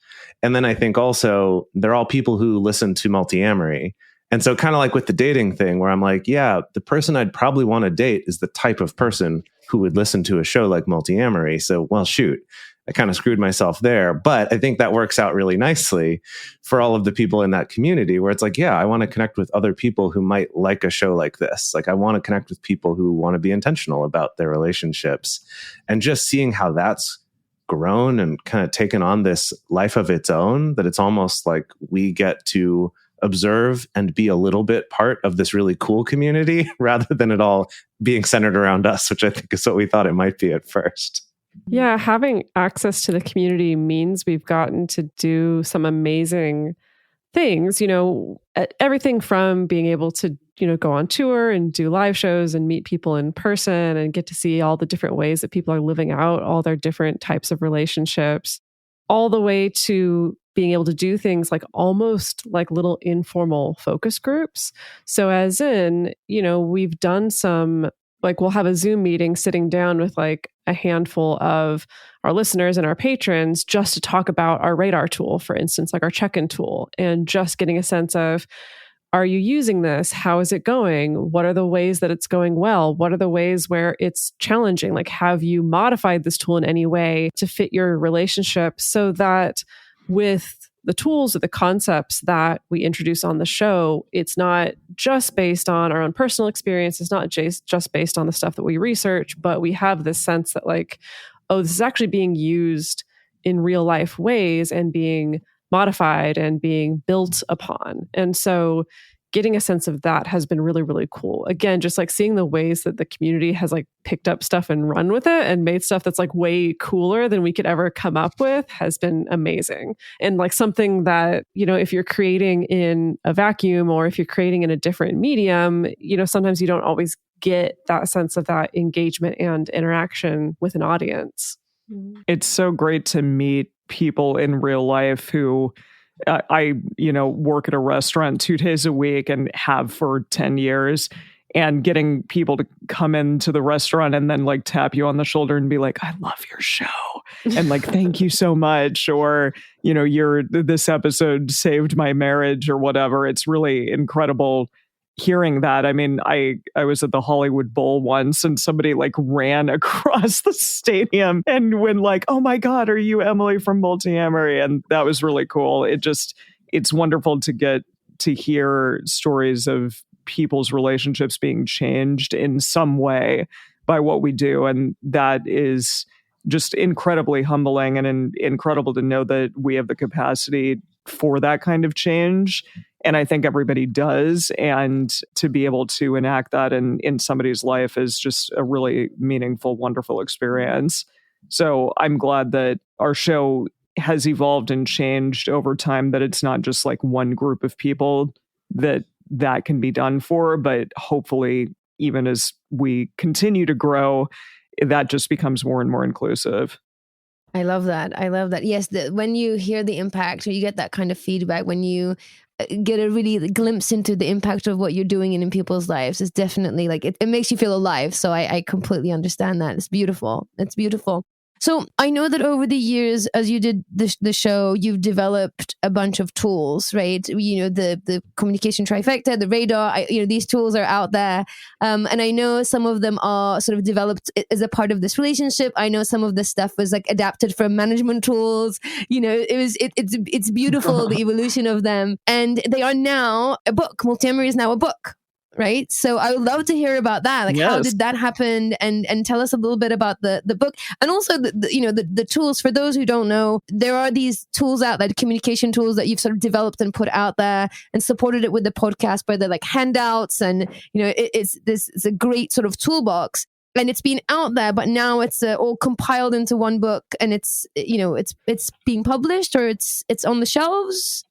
Speaker 8: And then I think also they're all people who listen to Multiamory. And so kind of like with the dating thing where I'm like, yeah, the person I'd probably want to date is the type of person who would listen to a show like Multiamory. So, well, shoot, I kind of screwed myself there. But I think that works out really nicely for all of the people in that community where it's like, yeah, I want to connect with other people who might like a show like this. Like I want to connect with people who want to be intentional about their relationships. And just seeing how that's grown and kind of taken on this life of its own, that it's almost like we get to observe and be a little bit part of this really cool community rather than it all being centered around us, which I think is what we thought it might be at first.
Speaker 10: Yeah, having access to the community means we've gotten to do some amazing things, everything from being able to, go on tour and do live shows and meet people in person and get to see all the different ways that people are living out all their different types of relationships, all the way to being able to do things like almost like little informal focus groups. So as in, we've done some, like we'll have a Zoom meeting sitting down with like a handful of our listeners and our patrons just to talk about our radar tool, for instance, like our check-in tool, and just getting a sense of, are you using this? How is it going? What are the ways that it's going well? What are the ways where it's challenging? Like, have you modified this tool in any way to fit your relationship so that with the tools or the concepts that we introduce on the show, it's not just based on our own personal experience. It's not just based on the stuff that we research, but we have this sense that like, oh, this is actually being used in real life ways and being modified and being built upon. And so getting a sense of that has been really, really cool. Again, just like seeing the ways that the community has like picked up stuff and run with it and made stuff that's like way cooler than we could ever come up with has been amazing. And like something that, if you're creating in a vacuum or if you're creating in a different medium, sometimes you don't always get that sense of that engagement and interaction with an audience.
Speaker 11: It's so great to meet people in real life who I work at a restaurant 2 days a week and have for 10 years, and getting people to come into the restaurant and then like tap you on the shoulder and be like, I love your show. And like, thank you so much. Or, this episode saved my marriage or whatever. It's really incredible hearing that. I mean, I was at the Hollywood Bowl once and somebody like ran across the stadium and went like, oh my God, are you Emily from Multiamory? And that was really cool. It's wonderful to get to hear stories of people's relationships being changed in some way by what we do. And that is just incredibly humbling and incredible to know that we have the capacity for that kind of change. And I think everybody does. And to be able to enact that in somebody's life is just a really meaningful, wonderful experience. So I'm glad that our show has evolved and changed over time, that it's not just like one group of people that can be done for, but hopefully even as we continue to grow, that just becomes more and more inclusive.
Speaker 9: I love that. Yes, when you hear the impact or you get that kind of feedback, when you get a really glimpse into the impact of what you're doing in people's lives, it's definitely like, it makes you feel alive. So I completely understand that. It's beautiful. It's beautiful. So I know that over the years, as you did the show, you've developed a bunch of tools, right? The communication trifecta, the radar, these tools are out there. And I know some of them are sort of developed as a part of this relationship. I know some of the stuff was like adapted from management tools. It's beautiful, the evolution of them. And they are now a book. Multiamory is now a book. Right. So I would love to hear about that. Like, yes. How did that happen? And tell us a little bit about the book. And also the tools. For those who don't know, there are these tools out there, communication tools that you've sort of developed and put out there and supported it with the podcast, where they're like handouts and, it's a great sort of toolbox. And it's been out there, but now it's all compiled into one book, and it's being published, or it's on the shelves.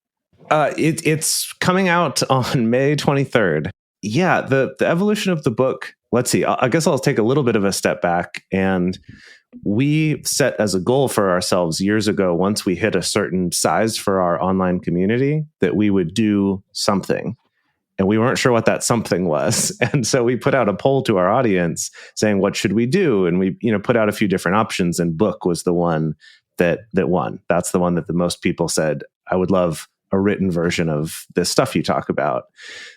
Speaker 8: It's coming out on May 23rd. Yeah, the evolution of the book, let's see, I guess I'll take a little bit of a step back. And we set as a goal for ourselves years ago, once we hit a certain size for our online community, that we would do something. And we weren't sure what that something was. And so we put out a poll to our audience saying, what should we do? And we put out a few different options, and book was the one that won. That's the one that the most people said, I would love a written version of this stuff you talk about.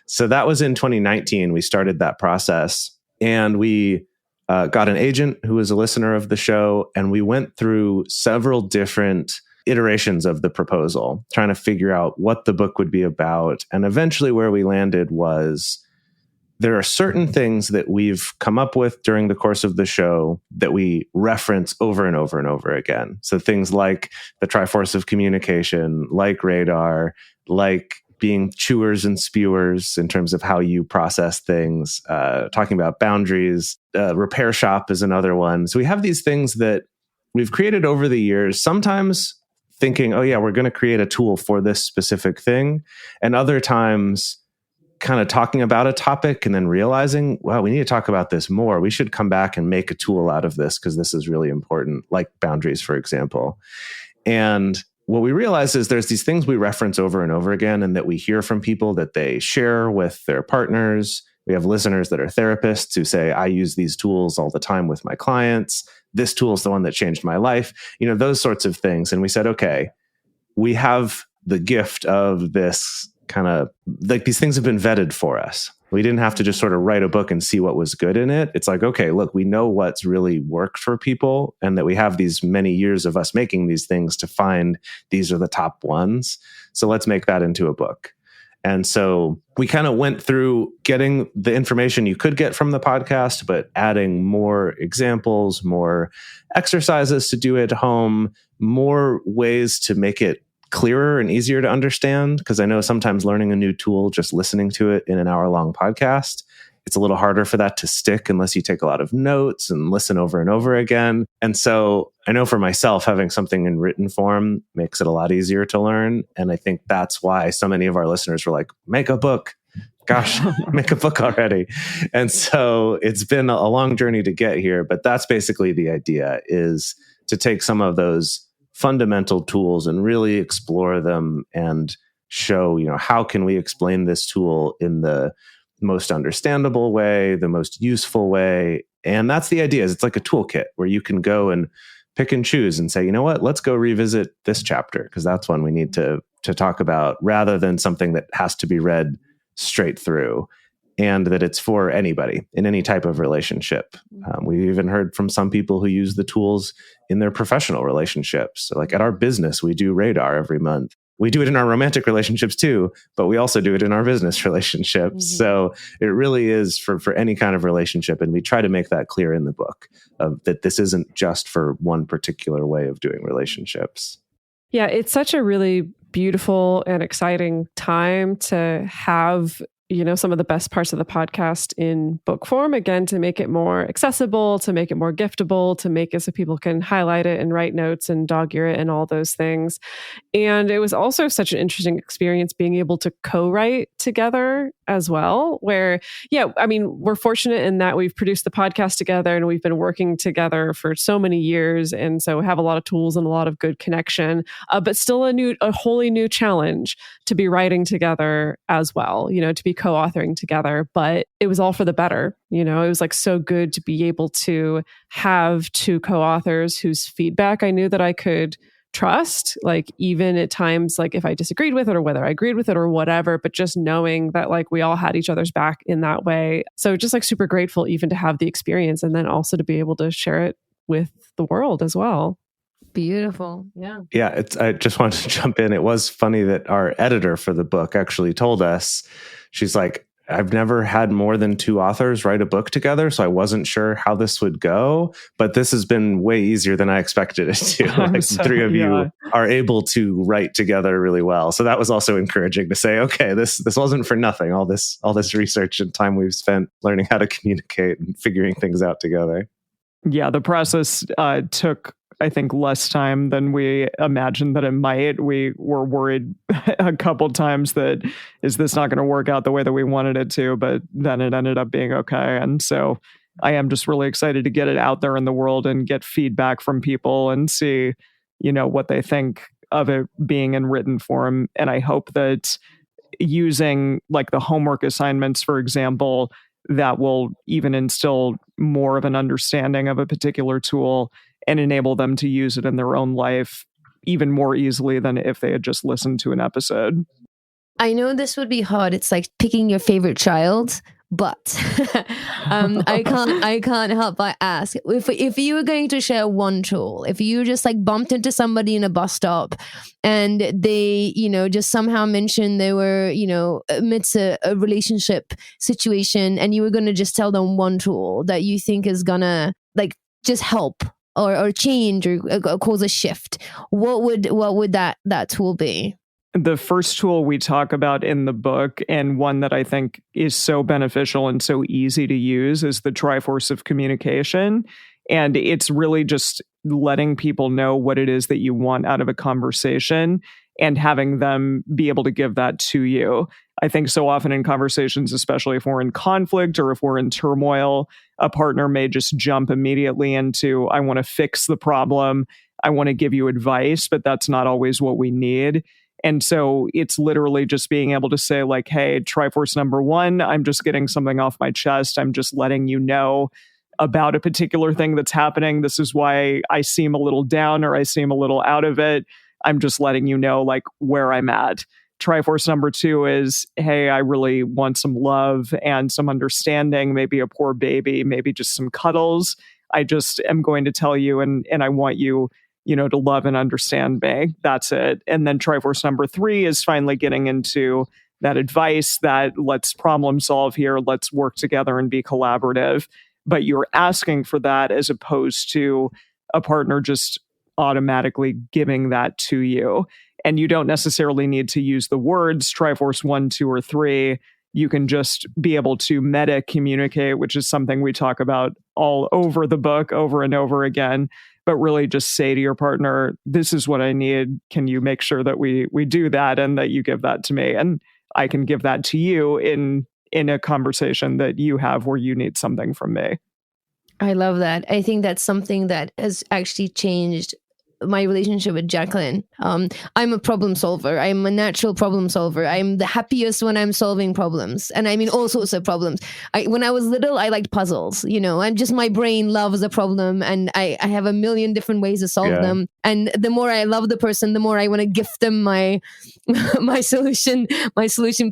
Speaker 8: So that was in 2019. We started that process, and we got an agent who was a listener of the show. And we went through several different iterations of the proposal, trying to figure out what the book would be about. And eventually where we landed was there are certain things that we've come up with during the course of the show that we reference over and over and over again. So things like the Triforce of Communication, like radar, like being chewers and spewers in terms of how you process things, talking about boundaries. Repair shop is another one. So we have these things that we've created over the years, sometimes thinking, oh yeah, we're going to create a tool for this specific thing. And other times kind of talking about a topic and then realizing, wow, we need to talk about this more. We should come back and make a tool out of this because this is really important, like boundaries, for example. And what we realize is there's these things we reference over and over again and that we hear from people that they share with their partners. We have listeners that are therapists who say, I use these tools all the time with my clients. This tool is the one that changed my life. You know, those sorts of things. And we said, okay, we have the gift of this kind of, like, these things have been vetted for us. We didn't have to just sort of write a book and see what was good in it. It's like, okay, look, we know what's really worked for people and that we have these many years of us making these things to find these are the top ones. So let's make that into a book. And so we kind of went through getting the information you could get from the podcast, but adding more examples, more exercises to do at home, more ways to make it clearer and easier to understand. Because I know sometimes learning a new tool, just listening to it in an hour-long podcast, it's a little harder for that to stick unless you take a lot of notes and listen over and over again. And so I know for myself, having something in written form makes it a lot easier to learn. And I think that's why so many of our listeners were like, make a book. Gosh, make a book already. And so it's been a long journey to get here. But that's basically the idea, is to take some of those fundamental tools and really explore them and show, how can we explain this tool in the most understandable way, the most useful way. And that's the idea, is it's like a toolkit where you can go and pick and choose and say, you know what, let's go revisit this chapter because that's one we need to talk about, rather than something that has to be read straight through, and that it's for anybody in any type of relationship. We've even heard from some people who use the tools in their professional relationships. So like at our business, we do radar every month. We do it in our romantic relationships too, but we also do it in our business relationships. Mm-hmm. So it really is for any kind of relationship. And we try to make that clear in the book, that this isn't just for one particular way of doing relationships.
Speaker 10: Yeah, it's such a really beautiful and exciting time to have some of the best parts of the podcast in book form, again, to make it more accessible, to make it more giftable, to make it so people can highlight it and write notes and dog ear it and all those things. And it was also such an interesting experience being able to co-write together as well, where, we're fortunate in that we've produced the podcast together and we've been working together for so many years. And so we have a lot of tools and a lot of good connection, but still a wholly new challenge to be writing together as well, to be co-authoring together, but it was all for the better. It was like so good to be able to have two co-authors whose feedback I knew that I could trust, like even at times, like if I disagreed with it or whether I agreed with it or whatever, but just knowing that like we all had each other's back in that way. So just like super grateful even to have the experience and then also to be able to share it with the world as well.
Speaker 9: Beautiful. Yeah.
Speaker 8: Yeah. I just wanted to jump in. It was funny that our editor for the book actually told us, she's like, I've never had more than two authors write a book together, so I wasn't sure how this would go, but this has been way easier than I expected it to. Like the three of you are able to write together really well. So that was also encouraging to say, okay, this wasn't for nothing. All this research and time we've spent learning how to communicate and figuring things out together.
Speaker 11: Yeah, the process took, I think, less time than we imagined that it might. We were worried a couple times that, is this not going to work out the way that we wanted it to? But then it ended up being okay. And so I am just really excited to get it out there in the world and get feedback from people and see, what they think of it being in written form. And I hope that using like the homework assignments, for example, that will even instill more of an understanding of a particular tool and enable them to use it in their own life even more easily than if they had just listened to an episode.
Speaker 9: I know this would be hard. It's like picking your favorite child But I can't help but ask, if you were going to share one tool, if you just like bumped into somebody in a bus stop and they, just somehow mentioned they were, amidst a relationship situation, and you were going to just tell them one tool that you think is gonna like just help or change or cause a shift, what would that tool be?
Speaker 11: The first tool we talk about in the book, and one that I think is so beneficial and so easy to use, is the Triforce of Communication. And it's really just letting people know what it is that you want out of a conversation and having them be able to give that to you. I think so often in conversations, especially if we're in conflict or if we're in turmoil, a partner may just jump immediately into, I want to fix the problem, I want to give you advice, but that's not always what we need. And so it's literally just being able to say like, hey, Triforce number 1, I'm just getting something off my chest. I'm just letting you know about a particular thing that's happening. This is why I seem a little down or I seem a little out of it. I'm just letting you know like where I'm at. Triforce number 2 is, hey, I really want some love and some understanding, maybe a poor baby, maybe just some cuddles. I just am going to tell you and I want you to love and understand me. That's it. And then Triforce number 3 is finally getting into that advice that let's problem solve here. Let's work together and be collaborative. But you're asking for that as opposed to a partner just automatically giving that to you. And you don't necessarily need to use the words Triforce 1, 2, or 3. You can just be able to meta communicate, which is something we talk about all over the book over and over again. But really just say to your partner, this is what I need. Can you make sure that we do that and that you give that to me? And I can give that to you in a conversation that you have where you need something from me.
Speaker 9: I love that. I think that's something that has actually changed my relationship with Jacqueline. I'm a problem solver. I'm a natural problem solver. I'm the happiest when I'm solving problems. And I mean, all sorts of problems. When I was little, I liked puzzles, and just my brain loves a problem and I have a million different ways to solve them. And the more I love the person, the more I want to gift them my solution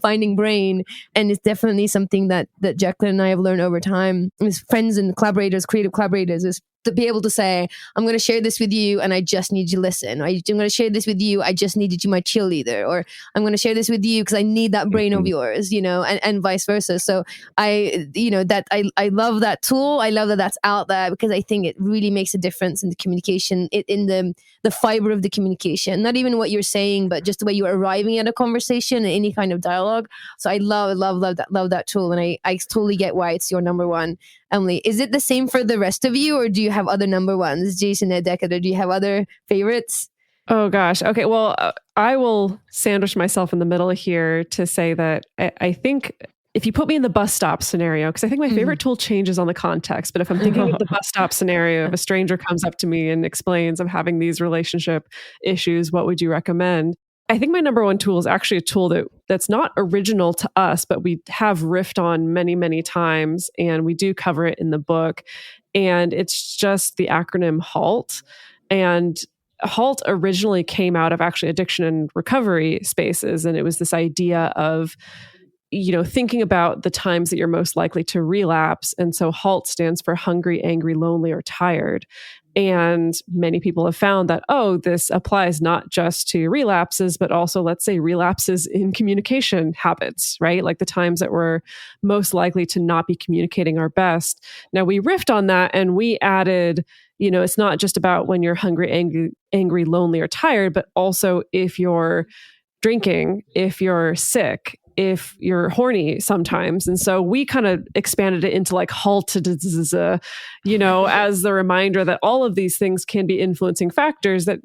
Speaker 9: finding brain. And it's definitely something that Jacqueline and I have learned over time as friends and collaborators, creative collaborators, is to be able to say, I'm going to share this with you and I just need you to listen. Or I'm going to share this with you, I just need you to be my cheerleader. Or I'm going to share this with you because I need that brain of yours, and vice versa. So I love that tool. I love that that's out there because I think it really makes a difference in the communication, in the fiber of the communication, not even what you're saying, but just the way you're arriving at a conversation and any kind of dialogue. So I love that tool. And I totally get why it's your number 1. Emily, is it the same for the rest of you, or do you have other number 1s? Jason and Dedeker, do you have other favorites?
Speaker 10: Oh gosh. Okay. Well, I will sandwich myself in the middle here to say that I think if you put me in the bus stop scenario, because I think my favorite tool changes on the context, but if I'm thinking of the bus stop scenario, if a stranger comes up to me and explains I'm having these relationship issues, what would you recommend? I think my number 1 tool is actually a tool that's not original to us, but we have riffed on many, many times, and we do cover it in the book. And it's just the acronym HALT. And HALT originally came out of actually addiction and recovery spaces. And it was this idea of, thinking about the times that you're most likely to relapse. And so HALT stands for hungry, angry, lonely, or tired. And many people have found that, this applies not just to relapses, but also, let's say, relapses in communication habits, right? Like the times that we're most likely to not be communicating our best. Now, we riffed on that and we added, it's not just about when you're hungry, angry, lonely, or tired, but also if you're drinking, if you're sick, if you're horny sometimes. And so we kind of expanded it into like halted, as the reminder that all of these things can be influencing factors that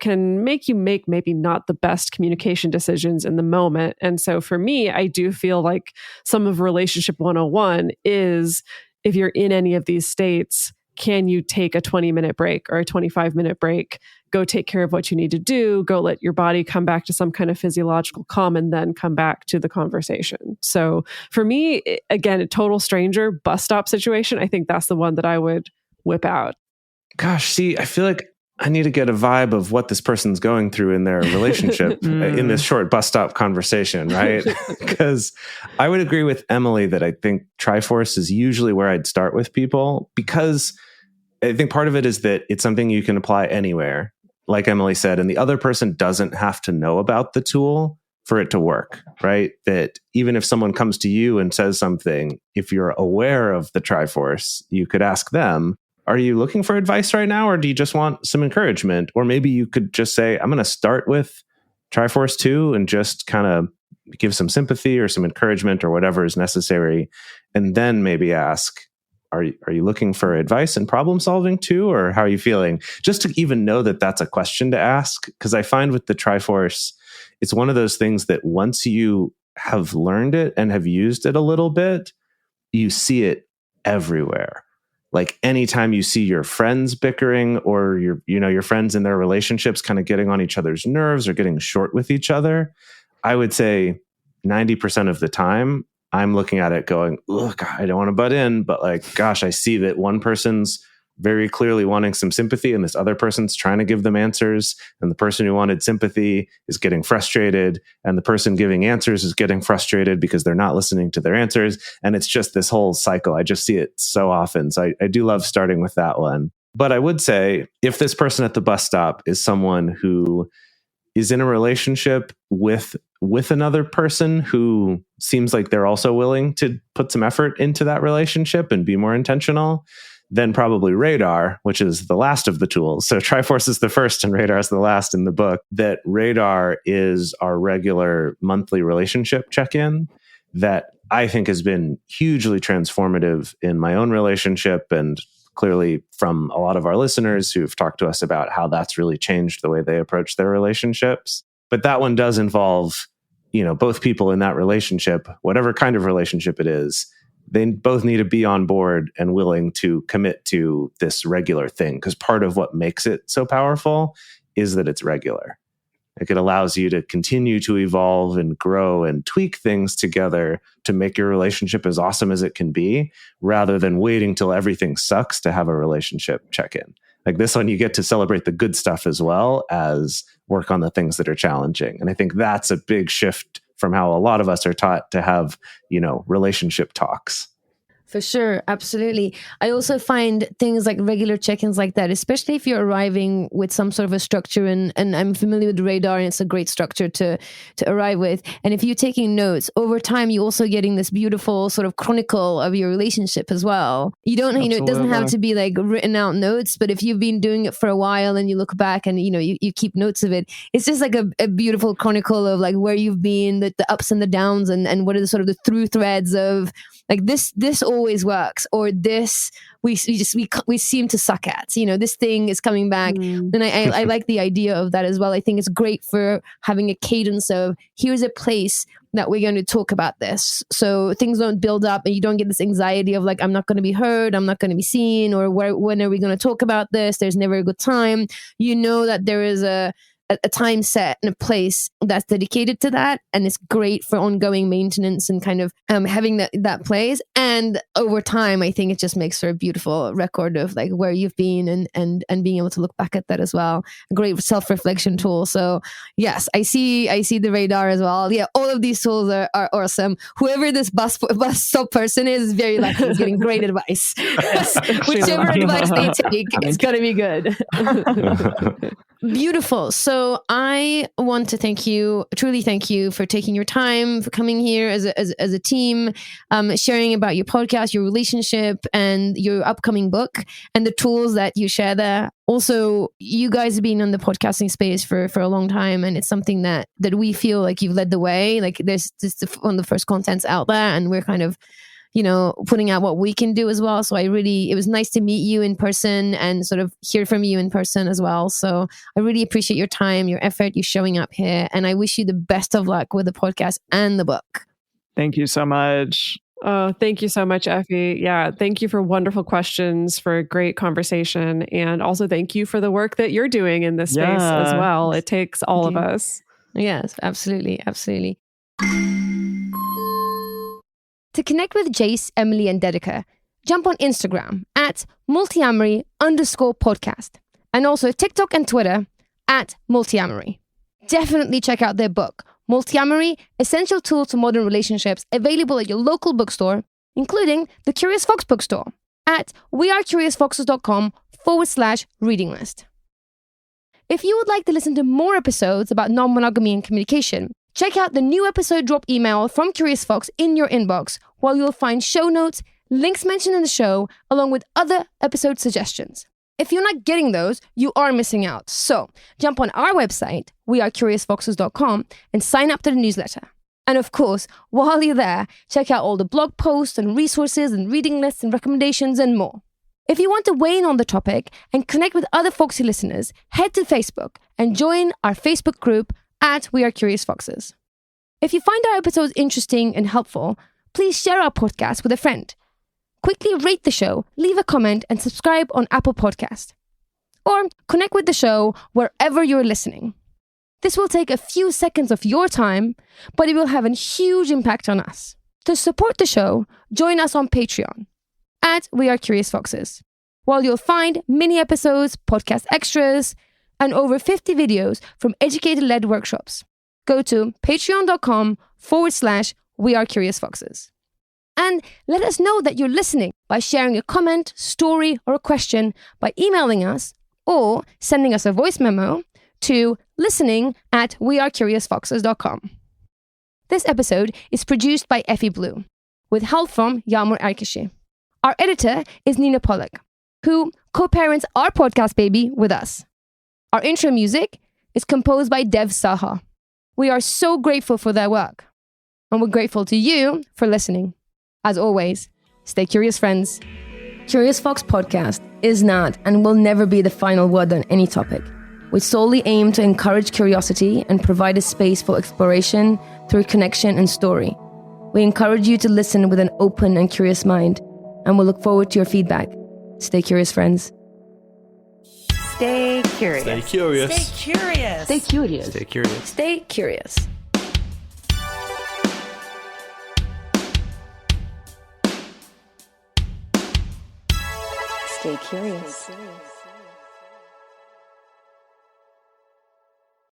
Speaker 10: can make you make maybe not the best communication decisions in the moment. And so for me, I do feel like some of Relationship 101 is, if you're in any of these states, can you take a 20-minute break or a 25-minute break? Go take care of what you need to do. Go let your body come back to some kind of physiological calm and then come back to the conversation. So for me, again, a total stranger bus stop situation, I think that's the one that I would whip out.
Speaker 8: Gosh, see, I feel like I need to get a vibe of what this person's going through in their relationship in this short bus stop conversation, right? Because I would agree with Emily that I think Triforce is usually where I'd start with people, because I think part of it is that it's something you can apply anywhere, like Emily said, and the other person doesn't have to know about the tool for it to work, right? That even if someone comes to you and says something, if you're aware of the Triforce, you could ask them, are you looking for advice right now, or do you just want some encouragement? Or maybe you could just say, I'm going to start with Triforce 2 and just kind of give some sympathy or some encouragement or whatever is necessary. And then maybe ask, are you looking for advice and problem solving too? Or how are you feeling? Just to even know that that's a question to ask. Because I find with the Triforce, it's one of those things that once you have learned it and have used it a little bit, you see it everywhere. Like anytime you see your friends bickering or your friends in their relationships kind of getting on each other's nerves or getting short with each other, I would say 90% of the time I'm looking at it going, look, I don't want to butt in, but like, gosh, I see that one person's very clearly wanting some sympathy and this other person's trying to give them answers. And the person who wanted sympathy is getting frustrated. And the person giving answers is getting frustrated because they're not listening to their answers. And it's just this whole cycle. I just see it so often. So I do love starting with that one. But I would say if this person at the bus stop is someone who is in a relationship with another person who seems like they're also willing to put some effort into that relationship and be more intentional, then probably Radar, which is the last of the tools. So Triforce is the first and Radar is the last in the book. That Radar is our regular monthly relationship check-in that I think has been hugely transformative in my own relationship, and clearly from a lot of our listeners who've talked to us about how that's really changed the way they approach their relationships. But that one does involve, both people in that relationship, whatever kind of relationship it is, they both need to be on board and willing to commit to this regular thing. Because part of what makes it so powerful is that it's regular. Like it allows you to continue to evolve and grow and tweak things together to make your relationship as awesome as it can be, rather than waiting till everything sucks to have a relationship check-in. Like this one, you get to celebrate the good stuff as well as work on the things that are challenging. And I think that's a big shift from how a lot of us are taught to have, relationship talks.
Speaker 9: For sure. Absolutely. I also find things like regular check-ins like that, especially if you're arriving with some sort of a structure, and I'm familiar with Radar, and it's a great structure to arrive with. And if you're taking notes over time, you're also getting this beautiful sort of chronicle of your relationship as well. You don't, it doesn't have to be like written out notes, but if you've been doing it for a while and you look back and, you keep notes of it, it's just like a beautiful chronicle of like where you've been, the ups and the downs, and what are the sort of the through threads of like this always works, or this we seem to suck at. This thing is coming back, and I like the idea of that as well. I think it's great for having a cadence of here's a place that we're going to talk about this, so things don't build up and you don't get this anxiety of like I'm not going to be heard, I'm not going to be seen, or when are we going to talk about this? There's never a good time. That there is a time set and a place that's dedicated to that, and it's great for ongoing maintenance and kind of having that place. And over time, I think it just makes for a beautiful record of like where you've been and being able to look back at that as well. A great self-reflection tool. So yes, I see the Radar as well. Yeah, all of these tools are awesome. Whoever this bus stop person is very lucky. He's getting great advice. Whichever advice they take, it's gonna be good. Beautiful. So I want to truly thank you for taking your time, for coming here as a team, sharing about your podcast, your relationship, and your upcoming book, and the tools that you share there. Also, you guys have been in the podcasting space for a long time, and it's something that we feel like you've led the way. Like this is one of the first contents out there, and we're kind of putting out what we can do as well. So it was nice to meet you in person and sort of hear from you in person as well. So I really appreciate your time, your effort, you showing up here. And I wish you the best of luck with the podcast and the book.
Speaker 11: Thank you so much.
Speaker 10: Oh, thank you so much, Effy. Yeah, thank you for wonderful questions, for a great conversation. And also thank you for the work that you're doing in this space as well. It takes all of us.
Speaker 9: Yes, absolutely. Absolutely. To connect with Jase, Emily, and Dedeker, jump on Instagram at multiamory_podcast and also TikTok and Twitter at Multiamory. Definitely check out their book, Multiamory, Essential Tools to Modern Relationships, available at your local bookstore, including the Curious Fox bookstore at wearecuriousfoxes.com/reading list. If you would like to listen to more episodes about non-monogamy and communication, check out the new episode drop email from Curious Fox in your inbox, where you'll find show notes, links mentioned in the show, along with other episode suggestions. If you're not getting those, you are missing out. So jump on our website, wearecuriousfoxes.com, and sign up to the newsletter. And of course, while you're there, check out all the blog posts and resources and reading lists and recommendations and more. If you want to weigh in on the topic and connect with other Foxy listeners, head to Facebook and join our Facebook group at We Are Curious Foxes. If you find our episodes interesting and helpful, please share our podcast with a friend. Quickly rate the show, leave a comment, and subscribe on Apple Podcast. Or connect with the show wherever you're listening. This will take a few seconds of your time, but it will have a huge impact on us. To support the show, join us on Patreon at We Are Curious Foxes, while you'll find mini episodes, podcast extras, and over 50 videos from educator-led workshops. Go to patreon.com/We Are Curious Foxes. And let us know that you're listening by sharing a comment, story, or a question by emailing us or sending us a voice memo to listening@wearecuriousfoxes.com. This episode is produced by Effy Blue, with help from Yağmur Erkişi. Our editor is Nina Pollock, who co-parents our podcast baby with us. Our intro music is composed by Dev Saha. We are so grateful for their work, and we're grateful to you for listening. As always, stay curious, friends. Curious Fox Podcast is not and will never be the final word on any topic. We solely aim to encourage curiosity and provide a space for exploration through connection and story. We encourage you to listen with an open and curious mind, and we'll look forward to your feedback. Stay curious, friends.
Speaker 1: Stay curious.
Speaker 4: Stay curious.
Speaker 3: Stay curious.
Speaker 2: Stay curious.
Speaker 6: Stay curious.
Speaker 9: Stay curious.
Speaker 1: Stay curious.